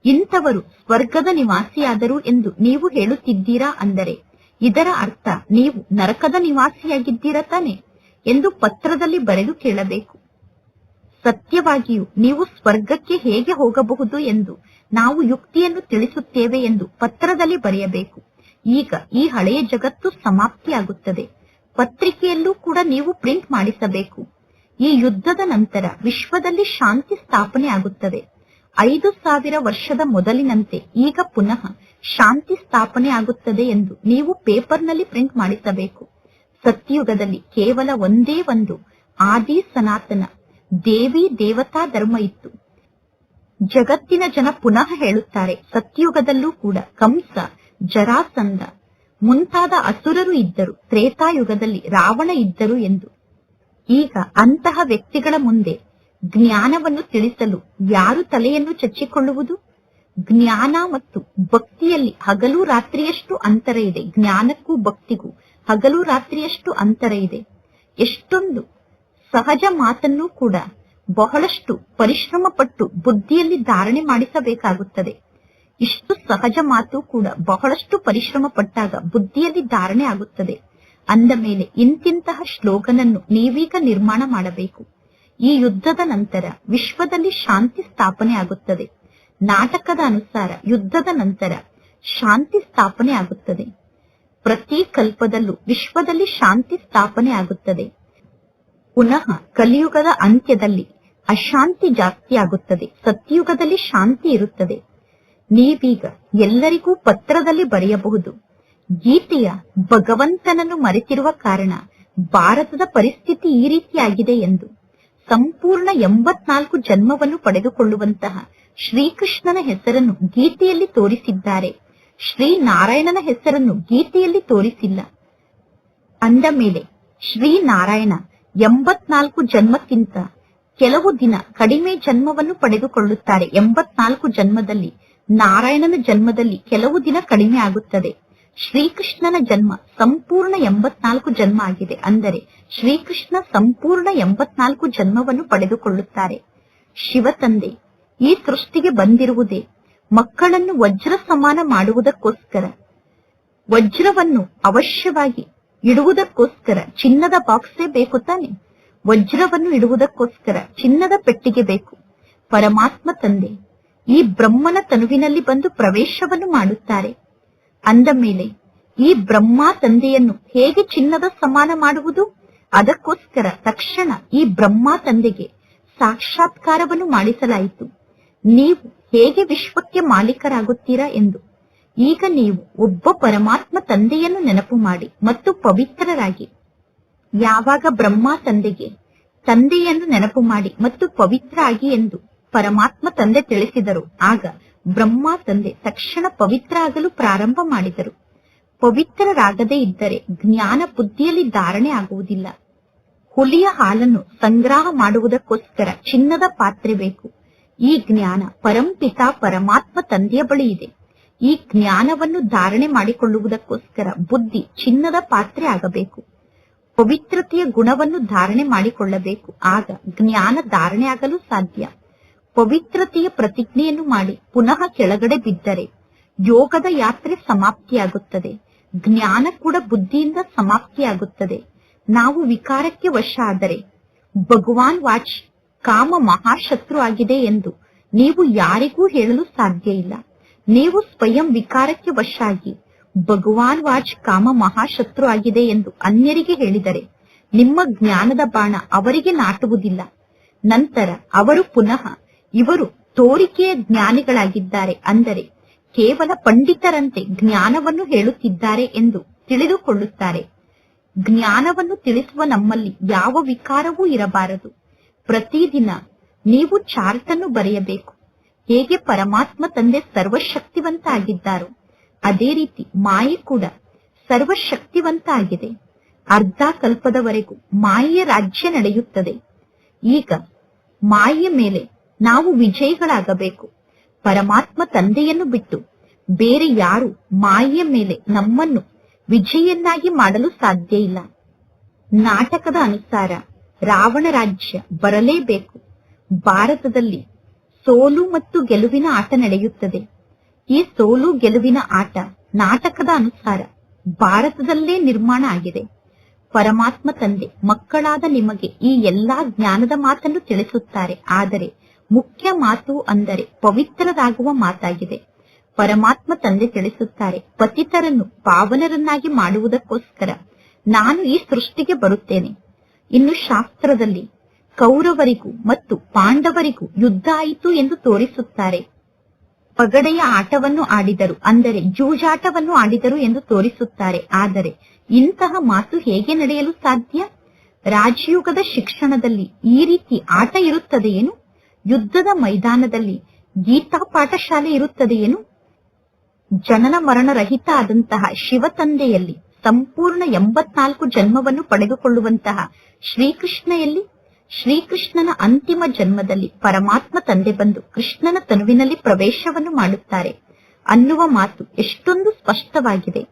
ಇಂಥವರು ಸ್ವರ್ಗದ ನಿವಾಸಿಯಾದರು ಎಂದು ನೀವು ಹೇಳುತ್ತಿದ್ದೀರಾ ಅಂದರೆ ಇದರ ಅರ್ಥ ನೀವು ನರಕದ ನಿವಾಸಿಯಾಗಿದ್ದೀರಾ ತಾನೆ ಎಂದು ಪತ್ರದಲ್ಲಿ ಬರೆದು ಕೇಳಬೇಕು. ಸತ್ಯವಾಗಿಯೂ ನೀವು ಸ್ವರ್ಗಕ್ಕೆ ಹೇಗೆ ಹೋಗಬಹುದು ಎಂದು ನಾವು ಯುಕ್ತಿಯನ್ನು ತಿಳಿಸುತ್ತೇವೆ ಎಂದು ಪತ್ರದಲ್ಲಿ ಬರೆಯಬೇಕು. ಈಗ ಈ ಹಳೆಯ ಜಗತ್ತು ಸಮಾಪ್ತಿಯಾಗುತ್ತದೆ. ಪತ್ರಿಕೆಯಲ್ಲೂ ಕೂಡ ನೀವು ಪ್ರಿಂಟ್ ಮಾಡಿಸಬೇಕು. ಈ ಯುದ್ಧದ ನಂತರ ವಿಶ್ವದಲ್ಲಿ ಶಾಂತಿ ಸ್ಥಾಪನೆ ಆಗುತ್ತದೆ. 5000 ವರ್ಷದ ಮೊದಲಿನಂತೆ ಈಗ ಪುನಃ ಶಾಂತಿ ಸ್ಥಾಪನೆ ಆಗುತ್ತದೆ ಎಂದು ನೀವು ಪೇಪರ್ನಲ್ಲಿ ಪ್ರಿಂಟ್ ಮಾಡಿಸಬೇಕು. ಸತ್ಯುಗದಲ್ಲಿ ಕೇವಲ ಒಂದೇ ಒಂದು ಆದಿ ಸನಾತನ ದೇವಿ ದೇವತಾ ಧರ್ಮ ಇತ್ತು. ಜಗತ್ತಿನ ಜನ ಪುನಃ ಹೇಳುತ್ತಾರೆ, ಸತ್ಯುಗದಲ್ಲೂ ಕೂಡ ಕಂಸ, ಜರಾಸಂಧ ಮುಂತಾದ ಅಸುರರು ಇದ್ದರು, ತ್ರೇತಾಯುಗದಲ್ಲಿ ರಾವಣ ಇದ್ದರು ಎಂದು. ಈಗ ಅಂತಹ ವ್ಯಕ್ತಿಗಳ ಮುಂದೆ ಜ್ಞಾನವನ್ನು ತಿಳಿಸಲು ಯಾರು ತಲೆಯನ್ನು ಚಚ್ಚಿಕೊಳ್ಳುವುದು? ಜ್ಞಾನ ಮತ್ತು ಭಕ್ತಿಯಲ್ಲಿ ಹಗಲು ರಾತ್ರಿಯಷ್ಟು ಅಂತರ ಇದೆ. ಜ್ಞಾನಕ್ಕೂ ಭಕ್ತಿಗೂ ಹಗಲು ರಾತ್ರಿಯಷ್ಟು ಅಂತರ ಇದೆ. ಎಷ್ಟೊಂದು ಸಹಜ ಮಾತನ್ನೂ ಕೂಡ ಬಹಳಷ್ಟು ಪರಿಶ್ರಮ ಪಟ್ಟು ಬುದ್ಧಿಯಲ್ಲಿ ಧಾರಣೆ ಮಾಡಿಸಬೇಕಾಗುತ್ತದೆ. ಇಷ್ಟು ಸಹಜ ಮಾತು ಕೂಡ ಬಹಳಷ್ಟು ಪರಿಶ್ರಮ ಪಟ್ಟಾಗ ಬುದ್ಧಿಯಲ್ಲಿ ಧಾರಣೆ ಆಗುತ್ತದೆ. ಅಂದ ಮೇಲೆ ಇಂತಿಂತಹ ಶ್ಲೋಗನನ್ನು ನೀವೀಗ ನಿರ್ಮಾಣ ಮಾಡಬೇಕು. ಈ ಯುದ್ಧದ ನಂತರ ವಿಶ್ವದಲ್ಲಿ ಶಾಂತಿ ಸ್ಥಾಪನೆ ಆಗುತ್ತದೆ. ನಾಟಕದ ಅನುಸಾರ ಯುದ್ಧದ ನಂತರ ಶಾಂತಿ ಸ್ಥಾಪನೆ ಆಗುತ್ತದೆ. ಪ್ರತಿ ಕಲ್ಪದಲ್ಲೂ ವಿಶ್ವದಲ್ಲಿ ಶಾಂತಿ ಸ್ಥಾಪನೆ ಆಗುತ್ತದೆ. ಪುನಃ ಕಲಿಯುಗದ ಅಂತ್ಯದಲ್ಲಿ ಅಶಾಂತಿ ಜಾಸ್ತಿ ಆಗುತ್ತದೆ. ಸತ್ಯುಗದಲ್ಲಿ ಶಾಂತಿ ಇರುತ್ತದೆ. ನೀವೀಗ ಎಲ್ಲರಿಗೂ ಪತ್ರದಲ್ಲಿ ಬರೆಯಬಹುದು, ಗೀತೆಯ ಭಗವಂತನನ್ನು ಮರೆತಿರುವ ಕಾರಣ ಭಾರತದ ಪರಿಸ್ಥಿತಿ ಈ ರೀತಿಯಾಗಿದೆ ಎಂದು. ಸಂಪೂರ್ಣ 84 ಜನ್ಮವನ್ನು ಪಡೆದುಕೊಳ್ಳುವಂತಹ ಶ್ರೀಕೃಷ್ಣನ ಹೆಸರನ್ನು ಗೀತೆಯಲ್ಲಿ ತೋರಿಸಿದ್ದಾರೆ. ಶ್ರೀನಾರಾಯಣನ ಹೆಸರನ್ನು ಗೀತೆಯಲ್ಲಿ ತೋರಿಸಿಲ್ಲ. ಅಂದ ಮೇಲೆ ಶ್ರೀನಾರಾಯಣ 84 ಜನ್ಮಕ್ಕಿಂತ ಕೆಲವು ದಿನ ಕಡಿಮೆ ಜನ್ಮವನ್ನು ಪಡೆದುಕೊಳ್ಳುತ್ತಾರೆ. 84 ಜನ್ಮದಲ್ಲಿ ನಾರಾಯಣನ ಜನ್ಮದಲ್ಲಿ ಕೆಲವು ದಿನ ಕಡಿಮೆ ಆಗುತ್ತದೆ. ಶ್ರೀಕೃಷ್ಣನ ಜನ್ಮ ಸಂಪೂರ್ಣ 84 ಜನ್ಮ ಆಗಿದೆ. ಅಂದರೆ ಶ್ರೀಕೃಷ್ಣ ಸಂಪೂರ್ಣ 84 ಜನ್ಮವನ್ನು ಪಡೆದುಕೊಳ್ಳುತ್ತಾರೆ. ಶಿವ ತಂದೆ ಈ ಸೃಷ್ಟಿಗೆ ಬಂದಿರುವುದೇ ಮಕ್ಕಳನ್ನು ವಜ್ರ ಸಮಾನ ಮಾಡುವುದಕ್ಕೋಸ್ಕರ. ವಜ್ರವನ್ನು ಅವಶ್ಯವಾಗಿ ಇಡುವುದಕ್ಕೋಸ್ಕರ ಚಿನ್ನದ ಬಾಕ್ಸೇ ಬೇಕು ತಾನೆ. ವಜ್ರವನ್ನು ಇಡುವುದಕ್ಕೋಸ್ಕರ ಚಿನ್ನದ ಪೆಟ್ಟಿಗೆ ಬೇಕು. ಪರಮಾತ್ಮ ತಂದೆ ಈ ಬ್ರಹ್ಮನ ತನುವಿನಲ್ಲಿ ಬಂದು ಪ್ರವೇಶವನ್ನು ಮಾಡುತ್ತಾರೆ. ಅಂದ ಮೇಲೆ ಈ ಬ್ರಹ್ಮ ತಂದೆಯನ್ನು ಹೇಗೆ ಚಿನ್ನದ ಸಮಾನ ಮಾಡುವುದು? ಅದಕ್ಕೋಸ್ಕರ ತಕ್ಷಣ ಈ ಬ್ರಹ್ಮ ತಂದೆಗೆ ಸಾಕ್ಷಾತ್ಕಾರವನ್ನು ಮಾಡಿಸಲಾಯಿತು. ನೀವು ಹೇಗೆ ವಿಶ್ವಕ್ಕೆ ಮಾಲೀಕರಾಗುತ್ತೀರಾ ಎಂದು. ಈಗ ನೀವು ಒಬ್ಬ ಪರಮಾತ್ಮ ತಂದೆಯನ್ನು ನೆನಪು ಮಾಡಿ ಮತ್ತು ಪವಿತ್ರರಾಗಿ. ಯಾವಾಗ ಬ್ರಹ್ಮ ತಂದೆಗೆ ತಂದೆಯನ್ನು ನೆನಪು ಮಾಡಿ ಮತ್ತು ಪವಿತ್ರ ಆಗಿ ಎಂದು ಪರಮಾತ್ಮ ತಂದೆ ತಿಳಿಸಿದರು, ಆಗ ಬ್ರಹ್ಮ ತಂದೆ ತಕ್ಷಣ ಪವಿತ್ರ ಆಗಲು ಪ್ರಾರಂಭ ಮಾಡಿದರು. ಪವಿತ್ರರಾಗದೇ ಇದ್ದರೆ ಜ್ಞಾನ ಬುದ್ಧಿಯಲ್ಲಿ ಧಾರಣೆ ಆಗುವುದಿಲ್ಲ. ಹುಲಿಯ ಹಾಲನ್ನು ಸಂಗ್ರಹ ಮಾಡುವುದಕ್ಕೋಸ್ಕರ ಚಿನ್ನದ ಪಾತ್ರೆ ಬೇಕು. ಈ ಜ್ಞಾನ ಪರಂಪಿತ ಪರಮಾತ್ಮ ತಂದೆಯ ಬಳಿ ಇದೆ. ಈ ಜ್ಞಾನವನ್ನು ಧಾರಣೆ ಮಾಡಿಕೊಳ್ಳುವುದಕ್ಕೋಸ್ಕರ ಬುದ್ಧಿ ಚಿನ್ನದ ಪಾತ್ರೆ ಆಗಬೇಕು. ಪವಿತ್ರತೆಯ ಗುಣವನ್ನು ಧಾರಣೆ ಮಾಡಿಕೊಳ್ಳಬೇಕು. ಆಗ ಜ್ಞಾನ ಧಾರಣೆ ಆಗಲು ಸಾಧ್ಯ. ಪವಿತ್ರತೆಯ ಪ್ರತಿಜ್ಞೆಯನ್ನು ಮಾಡಿ ಪುನಃ ಕೆಳಗಡೆ ಬಿದ್ದರೆ ಯೋಗದ ಯಾತ್ರೆ ಸಮಾಪ್ತಿಯಾಗುತ್ತದೆ. ಜ್ಞಾನ ಕೂಡ ಬುದ್ಧಿಯಿಂದ ಸಮಾಪ್ತಿಯಾಗುತ್ತದೆ. ನಾವು ವಿಕಾರಕ್ಕೆ ವಶ ಆದರೆ ಭಗವಾನ್ ವಾಚ್ ಕಾಮ ಮಹಾಶತ್ರು ಆಗಿದೆ ಎಂದು ನೀವು ಯಾರಿಗೂ ಹೇಳಲು ಸಾಧ್ಯ ಇಲ್ಲ. ನೀವು ಸ್ವಯಂ ವಿಕಾರಕ್ಕೆ ವಶ ಆಗಿ ಭಗವಾನ್ ವಾಚ್ ಕಾಮ ಮಹಾಶತ್ರು ಆಗಿದೆ ಎಂದು ಅನ್ಯರಿಗೆ ಹೇಳಿದರೆ ನಿಮ್ಮ ಜ್ಞಾನದ ಬಾಣ ಅವರಿಗೆ ನಾಟುವುದಿಲ್ಲ. ನಂತರ ಅವರು ಪುನಃ ಇವರು ತೋರಿಕೆಯ ಜ್ಞಾನಿಗಳಾಗಿದ್ದಾರೆ, ಅಂದರೆ ಕೇವಲ ಪಂಡಿತರಂತೆ ಜ್ಞಾನವನ್ನು ಹೇಳುತ್ತಿದ್ದಾರೆ ಎಂದು ತಿಳಿದುಕೊಳ್ಳುತ್ತಾರೆ. ಜ್ಞಾನವನ್ನು ತಿಳಿಸುವ ನಮ್ಮಲ್ಲಿ ಯಾವ ವಿಕಾರವೂ ಇರಬಾರದು. ಪ್ರತಿದಿನ ನೀವು ಚಾರ್ಟ್ ಅನ್ನು ಬರೆಯಬೇಕು. ಹೇಗೆ ಪರಮಾತ್ಮ ತಂದೆ ಸರ್ವಶಕ್ತಿವಂತ ಆಗಿದ್ದಾರೋ ಅದೇ ರೀತಿ ಮಾಯೆ ಕೂಡ ಸರ್ವಶಕ್ತಿವಂತ ಆಗಿದೆ. ಅರ್ಧ ಕಲ್ಪದವರೆಗೂ ಮಾಯೆಯ ರಾಜ್ಯ ನಡೆಯುತ್ತದೆ. ಈಗ ಮಾಯೆಯ ಮೇಲೆ ನಾವು ವಿಜಯಿಗಳಾಗಬೇಕು. ಪರಮಾತ್ಮ ತಂದೆಯನ್ನು ಬಿಟ್ಟು ಬೇರೆ ಯಾರು ಮಾಯೆಯ ಮೇಲೆ ನಮ್ಮನ್ನು ವಿಜಯನ್ನಾಗಿ ಮಾಡಲು ಸಾಧ್ಯ ಇಲ್ಲ. ನಾಟಕದ ಅನುಸಾರ ರಾವಣ ರಾಜ್ಯ ಬರಲೇಬೇಕು. ಭಾರತದಲ್ಲಿ ಸೋಲು ಮತ್ತು ಗೆಲುವಿನ ಆಟ ನಡೆಯುತ್ತದೆ. ಈ ಸೋಲು ಗೆಲುವಿನ ಆಟ ನಾಟಕದ ಅನುಸಾರ ಭಾರತದಲ್ಲೇ ನಿರ್ಮಾಣ ಆಗಿದೆ. ಪರಮಾತ್ಮ ತಂದೆ ಮಕ್ಕಳಾದ ನಿಮಗೆ ಈ ಎಲ್ಲಾ ಜ್ಞಾನದ ಮಾತನ್ನು ತಿಳಿಸುತ್ತಾರೆ. ಆದರೆ ಮುಖ್ಯ ಮಾತು ಅಂದರೆ ಪವಿತ್ರರಾಗುವ ಮಾತಾಗಿದೆ. ಪರಮಾತ್ಮ ತಂದೆ ತಿಳಿಸುತ್ತಾರೆ, ಪತಿತರನ್ನು ಪಾವನರನ್ನಾಗಿ ಮಾಡುವುದಕ್ಕೋಸ್ಕರ ನಾನು ಈ ಸೃಷ್ಟಿಗೆ ಬರುತ್ತೇನೆ. ಇನ್ನು ಶಾಸ್ತ್ರದಲ್ಲಿ ಕೌರವರಿಗೂ ಮತ್ತು ಪಾಂಡವರಿಗೂ ಯುದ್ಧ ಆಯಿತು ಎಂದು ತೋರಿಸುತ್ತಾರೆ. ಪಗಡೆಯ ಆಟವನ್ನು ಆಡಿದರು, ಅಂದರೆ ಜೂಜಾಟವನ್ನು ಆಡಿದರು ಎಂದು ತೋರಿಸುತ್ತಾರೆ. ಆದರೆ ಇಂತಹ ಮಾತು ಹೇಗೆ ನಡೆಯಲು ಸಾಧ್ಯ? ರಾಜಯುಗದ ಶಿಕ್ಷಣದಲ್ಲಿ ಈ ರೀತಿ ಆಟ ಇರುತ್ತದೆಯೇನು? ಯುದ್ಧದ ಮೈದಾನದಲ್ಲಿ ಗೀತಾ ಪಾಠಶಾಲೆ ಇರುತ್ತದೆಯೇನು? ಜನನ ಮರಣ ರಹಿತ ಆದಂತಹ ಶಿವ ತಂದೆಯಲ್ಲಿ ಸಂಪೂರ್ಣ 84 ಜನ್ಮವನ್ನು ಪಡೆದುಕೊಳ್ಳುವಂತಹ ಶ್ರೀಕೃಷ್ಣಯಲ್ಲಿ, ಶ್ರೀಕೃಷ್ಣನ ಅಂತಿಮ ಜನ್ಮದಲ್ಲಿ ಪರಮಾತ್ಮ ತಂದೆ ಬಂದು ಕೃಷ್ಣನ ತನುವಿನಲ್ಲಿ ಪ್ರವೇಶವನ್ನು ಮಾಡುತ್ತಾರೆ ಅನ್ನುವ ಮಾತು ಎಷ್ಟೊಂದು ಸ್ಪಷ್ಟವಾಗಿದೆ.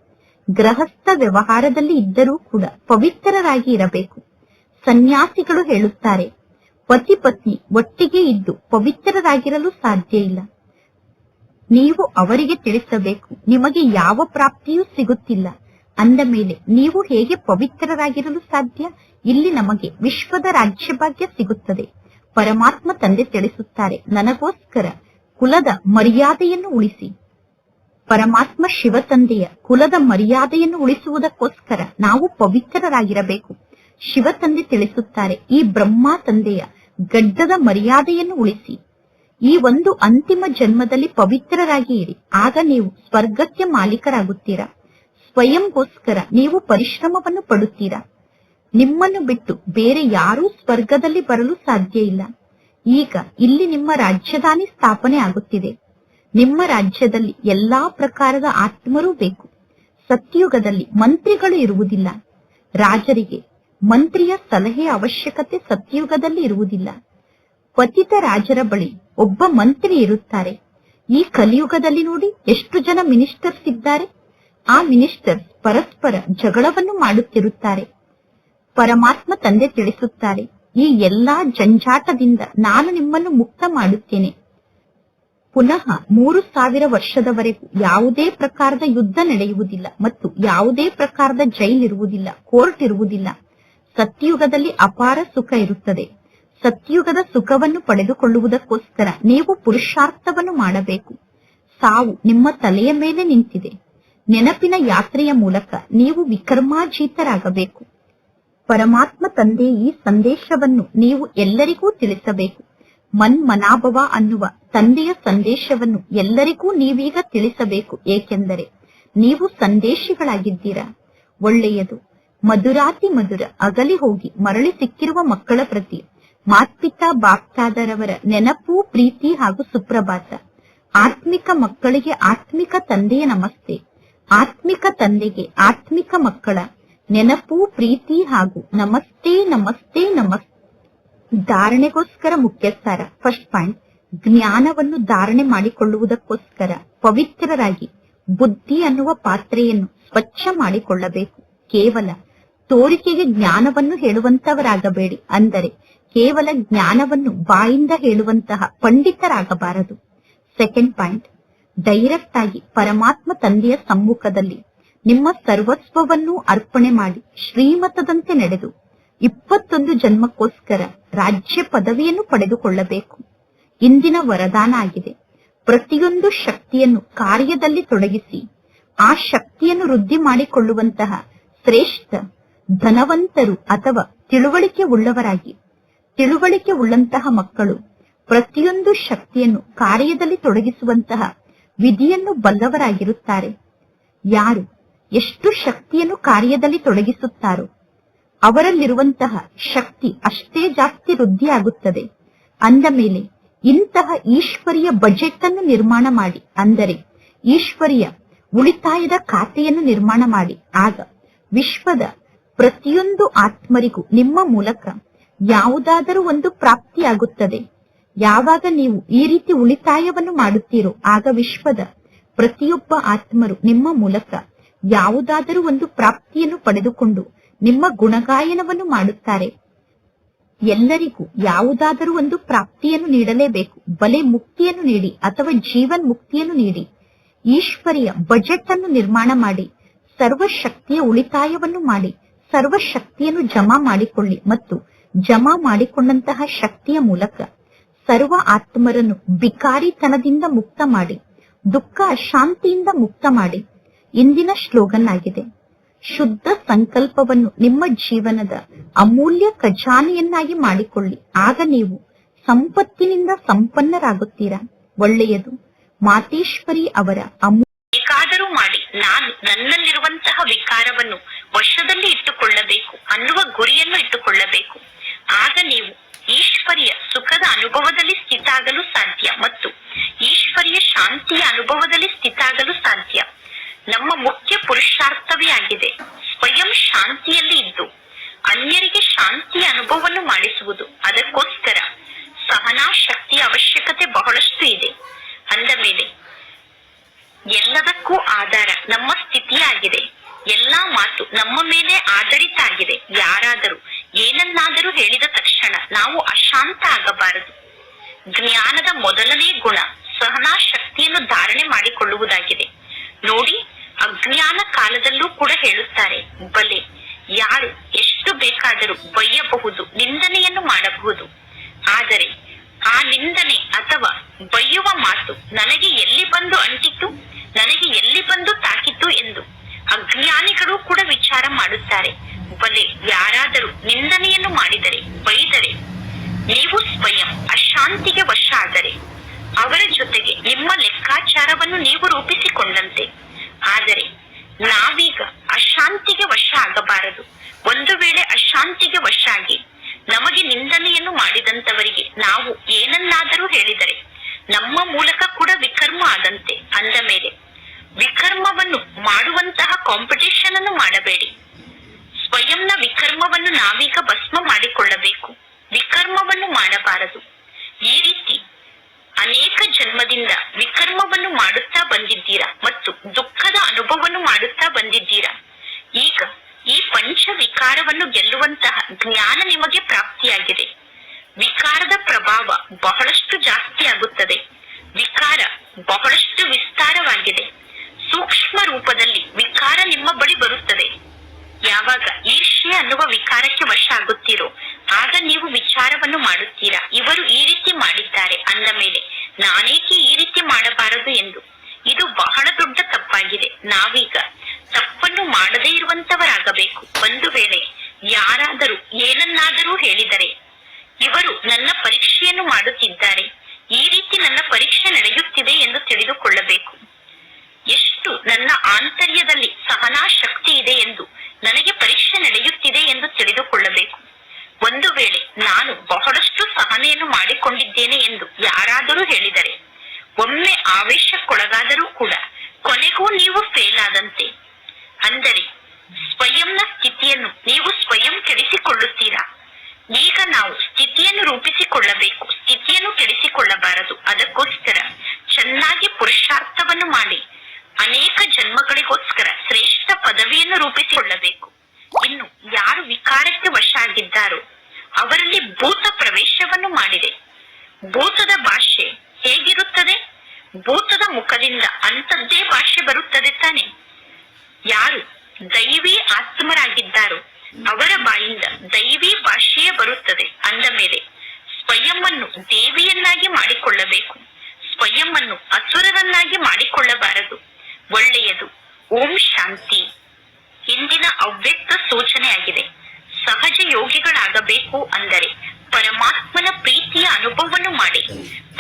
ಗೃಹಸ್ಥ ವ್ಯವಹಾರದಲ್ಲಿ ಇದ್ದರೂ ಕೂಡ ಪವಿತ್ರರಾಗಿ ಇರಬೇಕು. ಸನ್ಯಾಸಿಗಳು ಹೇಳುತ್ತಾರೆ, ಪತಿ ಪತ್ನಿ ಒಟ್ಟಿಗೆ ಇದ್ದು ಪವಿತ್ರರಾಗಿರಲು ಸಾಧ್ಯ ಇಲ್ಲ. ನೀವು ಅವರಿಗೆ ತಿಳಿಸಬೇಕು, ನಿಮಗೆ ಯಾವ ಪ್ರಾಪ್ತಿಯೂ ಸಿಗುತ್ತಿಲ್ಲ. ಅಂದ ಮೇಲೆ ನೀವು ಹೇಗೆ ಪವಿತ್ರರಾಗಿರಲು ಸಾಧ್ಯ? ಇಲ್ಲಿ ನಮಗೆ ವಿಶ್ವದ ರಾಜ್ಯಭಾಗ್ಯ ಸಿಗುತ್ತದೆ. ಪರಮಾತ್ಮ ತಂದೆ ತಿಳಿಸುತ್ತಾರೆ, ನನಗೋಸ್ಕರ ಕುಲದ ಮರ್ಯಾದೆಯನ್ನು ಉಳಿಸಿ. ಪರಮಾತ್ಮ ಶಿವ ತಂದೆಯ ಕುಲದ ಮರ್ಯಾದೆಯನ್ನು ಉಳಿಸುವುದಕ್ಕೋಸ್ಕರ ನಾವು ಪವಿತ್ರರಾಗಿರಬೇಕು. ಶಿವ ತಂದೆ ತಿಳಿಸುತ್ತಾರೆ, ಈ ಬ್ರಹ್ಮ ತಂದೆಯ ಗಡ್ಡದ ಮರ್ಯಾದೆಯನ್ನು ಉಳಿಸಿ. ಈ ಒಂದು ಅಂತಿಮ ಜನ್ಮದಲ್ಲಿ ಪವಿತ್ರರಾಗಿ ಇರಿ. ಆಗ ನೀವು ಸ್ವರ್ಗಕ್ಕೆ ಮಾಲೀಕರಾಗುತ್ತೀರಾ. ಸ್ವಯಂಗೋಸ್ಕರ ನೀವು ಪರಿಶ್ರಮವನ್ನು ಪಡುತ್ತೀರಾ. ನಿಮ್ಮನ್ನು ಬಿಟ್ಟು ಬೇರೆ ಯಾರೂ ಸ್ವರ್ಗದಲ್ಲಿ ಬರಲು ಸಾಧ್ಯ ಇಲ್ಲ. ಈಗ ಇಲ್ಲಿ ನಿಮ್ಮ ರಾಜ್ಯಧಾನಿ ಸ್ಥಾಪನೆ ಆಗುತ್ತಿದೆ. ನಿಮ್ಮ ರಾಜ್ಯದಲ್ಲಿ ಎಲ್ಲಾ ಪ್ರಕಾರದ ಆತ್ಮರೂ ಬೇಕು. ಸತ್ಯುಗದಲ್ಲಿ ಮಂತ್ರಿಗಳು ಇರುವುದಿಲ್ಲ. ರಾಜರಿಗೆ ಮಂತ್ರಿಯ ಸಲಹೆಯ ಅವಶ್ಯಕತೆ ಸತ್ಯುಗದಲ್ಲಿ ಇರುವುದಿಲ್ಲ. ಪತಿತ ರಾಜರ ಬಳಿ ಒಬ್ಬ ಮಂತ್ರಿ ಇರುತ್ತಾರೆ. ಈ ಕಲಿಯುಗದಲ್ಲಿ ನೋಡಿ ಎಷ್ಟು ಜನ ಮಿನಿಸ್ಟರ್ಸ್ ಇದ್ದಾರೆ. ಆ ಮಿನಿಸ್ಟರ್ಸ್ ಪರಸ್ಪರ ಜಗಳವನ್ನು ಮಾಡುತ್ತಿರುತ್ತಾರೆ. ಪರಮಾತ್ಮ ತಂದೆ ತಿಳಿಸುತ್ತಾರೆ, ಈ ಎಲ್ಲಾ ಜಂಜಾಟದಿಂದ ನಾನು ನಿಮ್ಮನ್ನು ಮುಕ್ತ ಮಾಡುತ್ತೇನೆ. ಪುನಃ 3000 ವರ್ಷದವರೆಗೂ ಯಾವುದೇ ಪ್ರಕಾರದ ಯುದ್ಧ ನಡೆಯುವುದಿಲ್ಲ ಮತ್ತು ಯಾವುದೇ ಪ್ರಕಾರದ ಜೈಲ್ ಇರುವುದಿಲ್ಲ, ಕೋರ್ಟ್ ಇರುವುದಿಲ್ಲ. ಸತ್ಯಯುಗದಲ್ಲಿ ಅಪಾರ ಸುಖ ಇರುತ್ತದೆ. ಸತ್ಯಯುಗದ ಸುಖವನ್ನು ಪಡೆದುಕೊಳ್ಳುವುದಕ್ಕೋಸ್ಕರ ನೀವು ಪುರುಷಾರ್ಥವನ್ನು ಮಾಡಬೇಕು. ಸಾವು ನಿಮ್ಮ ತಲೆಯ ಮೇಲೆ ನಿಂತಿದೆ. ನೆನಪಿನ ಯಾತ್ರೆಯ ಮೂಲಕ ನೀವು ವಿಕರ್ಮಾಜೀತರಾಗಬೇಕು. ಪರಮಾತ್ಮ ತಂದೆ ಈ ಸಂದೇಶವನ್ನು ನೀವು ಎಲ್ಲರಿಗೂ ತಿಳಿಸಬೇಕು. ಮನ್ಮನಾಭವ ಅನ್ನುವ ತಂದೆಯ ಸಂದೇಶವನ್ನು ಎಲ್ಲರಿಗೂ ನೀವೀಗ ತಿಳಿಸಬೇಕು. ಏಕೆಂದರೆ ನೀವು ಸಂದೇಶಿಗಳಾಗಿದ್ದೀರಾ. ಒಳ್ಳೆಯದು. ಮಧುರಾತಿ ಮಧುರ ಅಗಲಿ ಹೋಗಿ ಮರಳಿ ಸಿಕ್ಕಿರುವ ಮಕ್ಕಳ ಪ್ರತಿ ಮಾತ್ಪಿತಾ ಬಾಪ್ತಾದರವರ ನೆನಪು, ಪ್ರೀತಿ ಹಾಗೂ ಸುಪ್ರಭಾತ. ಆತ್ಮಿಕ ಮಕ್ಕಳಿಗೆ ಆತ್ಮಿಕ ತಂದೆಯ ನಮಸ್ತೆ. ಆತ್ಮಿಕ ತಂದೆಗೆ ಆತ್ಮಿಕ ಮಕ್ಕಳ ನೆನಪು, ಪ್ರೀತಿ ಹಾಗೂ ನಮಸ್ತೆ ನಮಸ್ತೆ ನಮಸ್ತೆ. ಧಾರಣೆಗೋಸ್ಕರ ಮುಖ್ಯ ಸಾರ. ಫಸ್ಟ್ ಪಾಯಿಂಟ್, ಜ್ಞಾನವನ್ನು ಧಾರಣೆ ಮಾಡಿಕೊಳ್ಳುವುದಕ್ಕೋಸ್ಕರ ಪವಿತ್ರರಾಗಿ ಬುದ್ಧಿ ಅನ್ನುವ ಪಾತ್ರೆಯನ್ನು ಸ್ವಚ್ಛ ಮಾಡಿಕೊಳ್ಳಬೇಕು. ಕೇವಲ ತೋರಿಕೆಗೆ ಜ್ಞಾನವನ್ನು ಹೇಳುವಂತವರಾಗಬೇಡಿ. ಅಂದರೆ ಕೇವಲ ಜ್ಞಾನವನ್ನು ಬಾಯಿಂದ ಹೇಳುವಂತಹ ಪಂಡಿತರಾಗಬಾರದು. ಸೆಕೆಂಡ್ ಪಾಯಿಂಟ್, ಡೈರೆಕ್ಟ್ ಆಗಿ ಪರಮಾತ್ಮ ತಂದೆಯ ಸಮ್ಮುಖದಲ್ಲಿ ನಿಮ್ಮ ಸರ್ವಸ್ವವನ್ನು ಅರ್ಪಣೆ ಮಾಡಿ ಶ್ರೀಮತದಂತೆ ನಡೆದು 21 ಜನ್ಮಕ್ಕೋಸ್ಕರ ರಾಜ್ಯ ಪದವಿಯನ್ನು ಪಡೆದುಕೊಳ್ಳಬೇಕು. ಇಂದಿನ ವರದಾನ ಆಗಿದೆ. ಪ್ರತಿಯೊಂದು ಶಕ್ತಿಯನ್ನು ಕಾರ್ಯದಲ್ಲಿ ತೊಡಗಿಸಿ ಆ ಶಕ್ತಿಯನ್ನು ವೃದ್ಧಿ ಮಾಡಿಕೊಳ್ಳುವಂತಹ ಶ್ರೇಷ್ಠ ಧನವಂತರು ಅಥವಾ ತಿಳುವಳಿಕೆ ಉಳ್ಳವರಾಗಿ, ತಿಳುವಳಿಕೆ ಉಳ್ಳಂತಹ ಮಕ್ಕಳು ಪ್ರತಿಯೊಂದು ಶಕ್ತಿಯನ್ನು ಕಾರ್ಯದಲ್ಲಿ ತೊಡಗಿಸುವಂತಹ ವಿಧಿಯನ್ನು ಬಲ್ಲವರಾಗಿರುತ್ತಾರೆ. ಯಾರು ಎಷ್ಟು ಶಕ್ತಿಯನ್ನು ಕಾರ್ಯದಲ್ಲಿ ತೊಡಗಿಸುತ್ತಾರೋ ಅವರಲ್ಲಿರುವಂತಹ ಶಕ್ತಿ ಅಷ್ಟೇ ಜಾಸ್ತಿ ವೃದ್ಧಿಯಾಗುತ್ತದೆ. ಅಂದ ಮೇಲೆ ಇಂತಹ ಈಶ್ವರಿಯ ಬಜೆಟ್ ಅನ್ನು ನಿರ್ಮಾಣ ಮಾಡಿ, ಅಂದರೆ ಈಶ್ವರಿಯ ಉಳಿತಾಯದ ಖಾತೆಯನ್ನು ನಿರ್ಮಾಣ ಮಾಡಿ. ಆಗ ವಿಶ್ವದ ಪ್ರತಿಯೊಂದು ಆತ್ಮರಿಗೂ ನಿಮ್ಮ ಮೂಲಕ ಯಾವುದಾದರೂ ಒಂದು ಪ್ರಾಪ್ತಿಯಾಗುತ್ತದೆ. ಯಾವಾಗ ನೀವು ಈ ರೀತಿ ಉಳಿತಾಯವನ್ನು ಮಾಡುತ್ತೀರೋ ಆಗ ವಿಶ್ವದ ಪ್ರತಿಯೊಬ್ಬ ಆತ್ಮರು ನಿಮ್ಮ ಮೂಲಕ ಯಾವುದಾದರೂ ಒಂದು ಪ್ರಾಪ್ತಿಯನ್ನು ಪಡೆದುಕೊಂಡು ನಿಮ್ಮ ಗುಣಗಾಯನವನ್ನು ಮಾಡುತ್ತಾರೆ. ಎಲ್ಲರಿಗೂ ಯಾವುದಾದರೂ ಒಂದು ಪ್ರಾಪ್ತಿಯನ್ನು ನೀಡಲೇಬೇಕು. ಬಲೆ ಮುಕ್ತಿಯನ್ನು ನೀಡಿ ಅಥವಾ ಜೀವನ್ ಮುಕ್ತಿಯನ್ನು ನೀಡಿ ಈಶ್ವರಿಯ ಬಜೆಟ್ ಅನ್ನು ನಿರ್ಮಾಣ ಮಾಡಿ, ಸರ್ವಶಕ್ತಿಯ ಉಳಿತಾಯವನ್ನು ಮಾಡಿ, ಸರ್ವಶಕ್ತಿಯನ್ನು ಜಮಾ ಮಾಡಿಕೊಳ್ಳಿ ಮತ್ತು ಜಮಾ ಮಾಡಿಕೊಂಡಂತಹ ಶಕ್ತಿಯ ಮೂಲಕ ಸರ್ವ ಆತ್ಮರನ್ನು ಬಿಕಾರಿತನದಿಂದ ಮುಕ್ತ ಮಾಡಿ, ದುಃಖ ಅಶಾಂತಿಯಿಂದ ಮುಕ್ತ ಮಾಡಿ. ಇಂದಿನ ಸ್ಲೋಗನ್ ಆಗಿದೆ, ಶುದ್ಧ ಸಂಕಲ್ಪವನ್ನು ನಿಮ್ಮ ಜೀವನದ ಅಮೂಲ್ಯ ಖಜಾನೆಯನ್ನಾಗಿ ಮಾಡಿಕೊಳ್ಳಿ. ಆಗ ನೀವು ಸಂಪತ್ತಿನಿಂದ ಸಂಪನ್ನರಾಗುತ್ತೀರಾ. ಒಳ್ಳೆಯದು. ಮಾತೇಶ್ವರಿ ಅವರ ಬೇಕಾದರೂ ಮಾಡಿ ನಾನು ನನ್ನಲ್ಲಿರುವಂತಹ ವಿಕಾರವನ್ನು ವಶದಲ್ಲಿ ಇಟ್ಟುಕೊಳ್ಳಬೇಕು ಅನ್ನುವ ಗುರಿಯನ್ನು ಇಟ್ಟುಕೊಳ್ಳಬೇಕು. ಆಗ ನೀವು ಈಶ್ವರಿಯ ಸುಖದ ಅನುಭವದಲ್ಲಿ ಸ್ಥಿತಾಗಲು ಸಾಧ್ಯ ಮತ್ತು ಈಶ್ವರಿಯ ಶಾಂತಿಯ ಅನುಭವದಲ್ಲಿ ಸ್ಥಿತಾಗಲು ಸಾಧ್ಯ. ನಮ್ಮ ಮುಖ್ಯ ಪುರುಷಾರ್ಥವೇ ಆಗಿದೆ ಸ್ವಯಂ ಶಾಂತಿಯಲ್ಲಿ ಇದ್ದು ಅನ್ಯರಿಗೆ ಶಾಂತಿಯ ಅನುಭವವನ್ನು ಮಾಡಿಸುವುದು. ಅದಕ್ಕೋಸ್ಕರ ಸಹನಾ ಶಕ್ತಿಯ ಅವಶ್ಯಕತೆ ಬಹಳಷ್ಟು ಇದೆ. ಅಂದ ಮೇಲೆ ಎಲ್ಲದಕ್ಕೂ ಆಧಾರ ನಮ್ಮ ಸ್ಥಿತಿಯಾಗಿದೆ. ಎಲ್ಲಾ ಮಾತು ನಮ್ಮ ಮೇಲೆ ಆಧಾರಿತ ಆಗಿದೆ. ಯಾರಾದರೂ ಏನನ್ನಾದರೂ ಹೇಳಿದ ತಕ್ಷಣ ನಾವು ಅಶಾಂತ ಆಗಬಾರದು. ಜ್ಞಾನದ ಮೊದಲನೇ ಗುಣ ಸಹನಾ ಶಕ್ತಿಯನ್ನು ಧಾರಣೆ ಮಾಡಿಕೊಳ್ಳುವುದಾಗಿದೆ. ನೋಡಿ, ಅಜ್ಞಾನ ಕಾಲದಲ್ಲೂ ಕೂಡ ಹೇಳುತ್ತಾರೆ, ಬಲೆ ಯಾರು ಎಷ್ಟು ಬೇಕಾದರೂ ಬೈಯಬಹುದು, ನಿಂದನೆಯನ್ನು ಮಾಡಬಹುದು. ಆದರೆ ಆ ನಿಂದನೆ ಅಥವಾ ಬೈಯುವ ಮಾತು ನನಗೆ ಎಲ್ಲಿ ಬಂದು ಅಂಟಿತು, ನನಗೆ ಎಲ್ಲಿ ಬಂದು ತಾಕಿತು ಎಂದು ಅಜ್ಞಾನಿಗಳು ಕೂಡ ವಿಚಾರ ಮಾಡುತ್ತಾರೆ. ಬಲೆ ಯಾರಾದರೂ ನಿಂದನೆಯನ್ನು ಮಾಡಿದರೆ, ಬೈದರೆ, ನೀವು ಸ್ವಯಂ ಅಶಾಂತಿಗೆ ವಶ ಆದರೆ ಅವರ ಜೊತೆಗೆ ನಿಮ್ಮ ಲೆಕ್ಕಾಚಾರವನ್ನು ನೀವು ರೂಪಿಸಿಕೊಂಡಂತೆ. ಆದರೆ ನಾವೀಗ ಅಶಾಂತಿಗೆ ವಶ ಆಗಬಾರದು. ಒಂದು ವೇಳೆ ಅಶಾಂತಿಗೆ ವಶ ಆಗಿ ನಮಗೆ ನಿಂದನೆಯನ್ನು ಮಾಡಿದಂತವರಿಗೆ ನಾವು ಏನನ್ನಾದರೂ ಹೇಳಿದರೆ ನಮ್ಮ ಮೂಲಕ ಕೂಡ ವಿಕರ್ಮ ಆದಂತೆ. ಅಂದ ಮೇಲೆ ವಿಕರ್ಮವನ್ನು ಮಾಡುವಂತಹ ಕಾಂಪಿಟೇಷನ್ ಅನ್ನು ಮಾಡಬೇಡಿ. ಸ್ವಯಂನ ವಿಕರ್ಮವನ್ನು ನಾವೀಗ ಭಸ್ಮ ಮಾಡಿಕೊಳ್ಳಬೇಕು. ವಿಕರ್ಮವನ್ನು ಮಾಡಬಾರದು. ಈ ರೀತಿ ಅನೇಕ ಜನ್ಮದಿಂದ ವಿಕರ್ಮವನ್ನು ಮಾಡುತ್ತಾ ಬಂದಿದ್ದೀರಾ ಮತ್ತು ದುಃಖದ ಅನುಭವವನ್ನು ಮಾಡುತ್ತಾ ಬಂದಿದ್ದೀರಾ. ಈಗ ಈ ಪಂಚ ವಿಕಾರವನ್ನು ಗೆಲ್ಲುವಂತಹ ಜ್ಞಾನ ನಿಮಗೆ ಪ್ರಾಪ್ತಿಯಾಗಿದೆ. ವಿಕಾರದ ಪ್ರಭಾವ ಬಹಳಷ್ಟು ಜಾಸ್ತಿ ಆಗುತ್ತದೆ. ವಿಕಾರ ಬಹಳಷ್ಟು ವಿಸ್ತಾರವಾಗಿದೆ. ಸೂಕ್ಷ್ಮ ರೂಪದಲ್ಲಿ ವಿಕಾರ ನಿಮ್ಮ ಬಳಿ ಬರುತ್ತದೆ. ಯಾವಾಗ ಈರ್ಷ್ಯೆ ಅನ್ನುವ ವಿಕಾರಕ್ಕೆ ವಶ ಆಗುತ್ತೀರೋ ಆಗ ನೀವು ವಿಚಾರವನ್ನು ಮಾಡುತ್ತೀರಾ, ಇವರು ಈ ರೀತಿ ಮಾಡಿದ್ದಾರೆ ಅಂದ ಮೇಲೆ ನಾನೇಕೆ ಈ ರೀತಿ ಮಾಡಬಾರದು ಎಂದು. ಇದು ಬಹಳ ದೊಡ್ಡ ತಪ್ಪಾಗಿದೆ. ನಾವೀಗ ತಪ್ಪನ್ನು ಮಾಡದೇ ಇರುವಂತವರಾಗಬೇಕು. ಒಂದು ವೇಳೆ ಯಾರಾದರೂ ಏನನ್ನಾದರೂ ಹೇಳಿದರೆ, ಇವರು ನನ್ನ ಪರೀಕ್ಷೆಯನ್ನು ಮಾಡುತ್ತಿದ್ದಾರೆ, ಈ ರೀತಿ ನನ್ನ ಪರೀಕ್ಷೆ ನಡೆಯುತ್ತಿದೆ ಎಂದು ತಿಳಿದುಕೊಳ್ಳಬೇಕು. ಎಷ್ಟು ನನ್ನ ಆಂತರ್ಯದಲ್ಲಿ ಸಹನಾ ಶಕ್ತಿ ಇದೆ ಎಂದು, ನನಗೆ ಪರೀಕ್ಷೆ ನಡೆಯುತ್ತಿದೆ ಎಂದು ತಿಳಿದುಕೊಳ್ಳಬೇಕು. ಒಂದು ವೇಳೆ ನಾನು ಬಹಳಷ್ಟು ಸಹನೆಯನ್ನು ಮಾಡಿಕೊಂಡಿದ್ದೇನೆ ಎಂದು ಯಾರಾದರೂ ಹೇಳಿದರೆ, ಒಮ್ಮೆ ಆವೇಶಕ್ಕೊಳಗಾದರೂ ಕೂಡ ಕೊನೆಗೂ ನೀವು ಫೇಲ್ ಆದಂತೆ. ಅಂದರೆ ಸ್ವಯಂನ ಸ್ಥಿತಿಯನ್ನು ನೀವು ಸ್ವಯಂ ಕೆಡಿಸಿಕೊಳ್ಳುತ್ತೀರಾ. ಈಗ ನಾವು ಸ್ಥಿತಿಯನ್ನು ರೂಪಿಸಿಕೊಳ್ಳಬೇಕು, ಸ್ಥಿತಿಯನ್ನು ಕೆಡಿಸಿಕೊಳ್ಳಬಾರದು. ಅದಕ್ಕೋಸ್ಕರ ಚೆನ್ನಾಗಿ ಪುರುಷಾರ್ಥವನ್ನು ಮಾಡಿ ಅನೇಕ ಜನ್ಮಗಳಿಗೋಸ್ಕರ ಶ್ರೇಷ್ಠ ಪದವಿಯನ್ನು ರೂಪಿಸಿಕೊಳ್ಳಬೇಕು. ಇನ್ನು ಯಾರು ವಿಕಾರಕ್ಕೆ ವಶ ಆಗಿದ್ದಾರೋ ಅವರಲ್ಲಿ ಭೂತ ಪ್ರವೇಶವನ್ನು ಮಾಡಿದೆ. ಭೂತದ ಭಾಷೆ ಹೇಗಿರುತ್ತದೆ? ಭೂತದ ಮುಖದಿಂದ ಅಂಥದ್ದೇ ಭಾಷೆ ಬರುತ್ತದೆ ತಾನೆ. ಯಾರು ದೈವಿ ಆತ್ಮರಾಗಿದ್ದಾರೋ ಅವರ ಬಾಯಿಂದ ದೈವಿ ಭಾಷೆಯೇ ಬರುತ್ತದೆ. ಅಂದ ಮೇಲೆ ಸ್ವಯಂವನ್ನು ದೇವಿಯನ್ನಾಗಿ ಮಾಡಿಕೊಳ್ಳಬೇಕು, ಸ್ವಯಂವನ್ನು ಅಸುರರನ್ನಾಗಿ ಮಾಡಿಕೊಳ್ಳಬಾರದು. ಒಳ್ಳೆಯದು. ಓಂ ಶಾಂತಿ. ಇಂದಿನ ಅವ್ಯಕ್ತ ಸೂಚನೆ ಆಗಿದೆ. ಸಹಜ ಯೋಗಿಗಳಾಗಬೇಕು ಅಂದರೆ ಪರಮಾತ್ಮನ ಪ್ರೀತಿಯ ಅನುಭವವನ್ನು ಮಾಡಿ,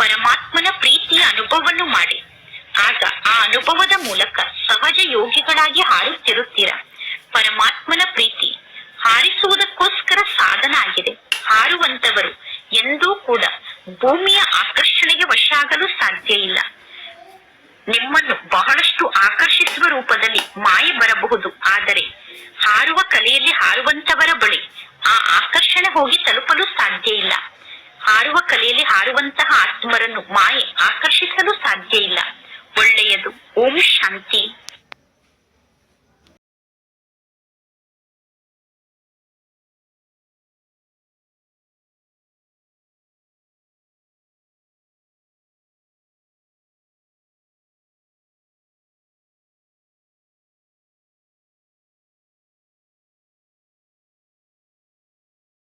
ಪರಮಾತ್ಮನ ಪ್ರೀತಿಯ ಅನುಭವವನ್ನು ಮಾಡಿ. ಆಗ ಆ ಅನುಭವದ ಮೂಲಕ ಸಹಜ ಯೋಗಿಗಳಾಗಿ ಹಾರುತ್ತಿರುತ್ತೀರಾ. ಪರಮಾತ್ಮನ ಪ್ರೀತಿ ಹಾರಿಸುವುದಕ್ಕೋಸ್ಕರ ಸಾಧನ ಆಗಿದೆ. ಹಾರುವಂತವರು ಎಂದೂ ಕೂಡ ಭೂಮಿಯ ಆಕರ್ಷಣೆಗೆ ವಶ ಆಗಲು ಸಾಧ್ಯ ಇಲ್ಲ. ನಿಮ್ಮನ್ನು ಬಹಳಷ್ಟು ಆಕರ್ಷಿಸುವ ರೂಪದಲ್ಲಿ ಮಾಯೆ ಬರಬಹುದು, ಆದರೆ ಹಾರುವ ಕಲೆಯಲ್ಲಿ ಹಾರುವಂತವರ ಬಳಿ ಆ ಆಕರ್ಷಣೆ ಹೋಗಿ ತಲುಪಲು ಸಾಧ್ಯ ಇಲ್ಲ. ಹಾರುವ ಕಲೆಯಲ್ಲಿ ಹಾರುವಂತಹ ಆತ್ಮರನ್ನು ಮಾಯೆ ಆಕರ್ಷಿಸಲು ಸಾಧ್ಯ ಇಲ್ಲ. ಒಳ್ಳೆಯದು. ಓಂ ಶಾಂತಿ.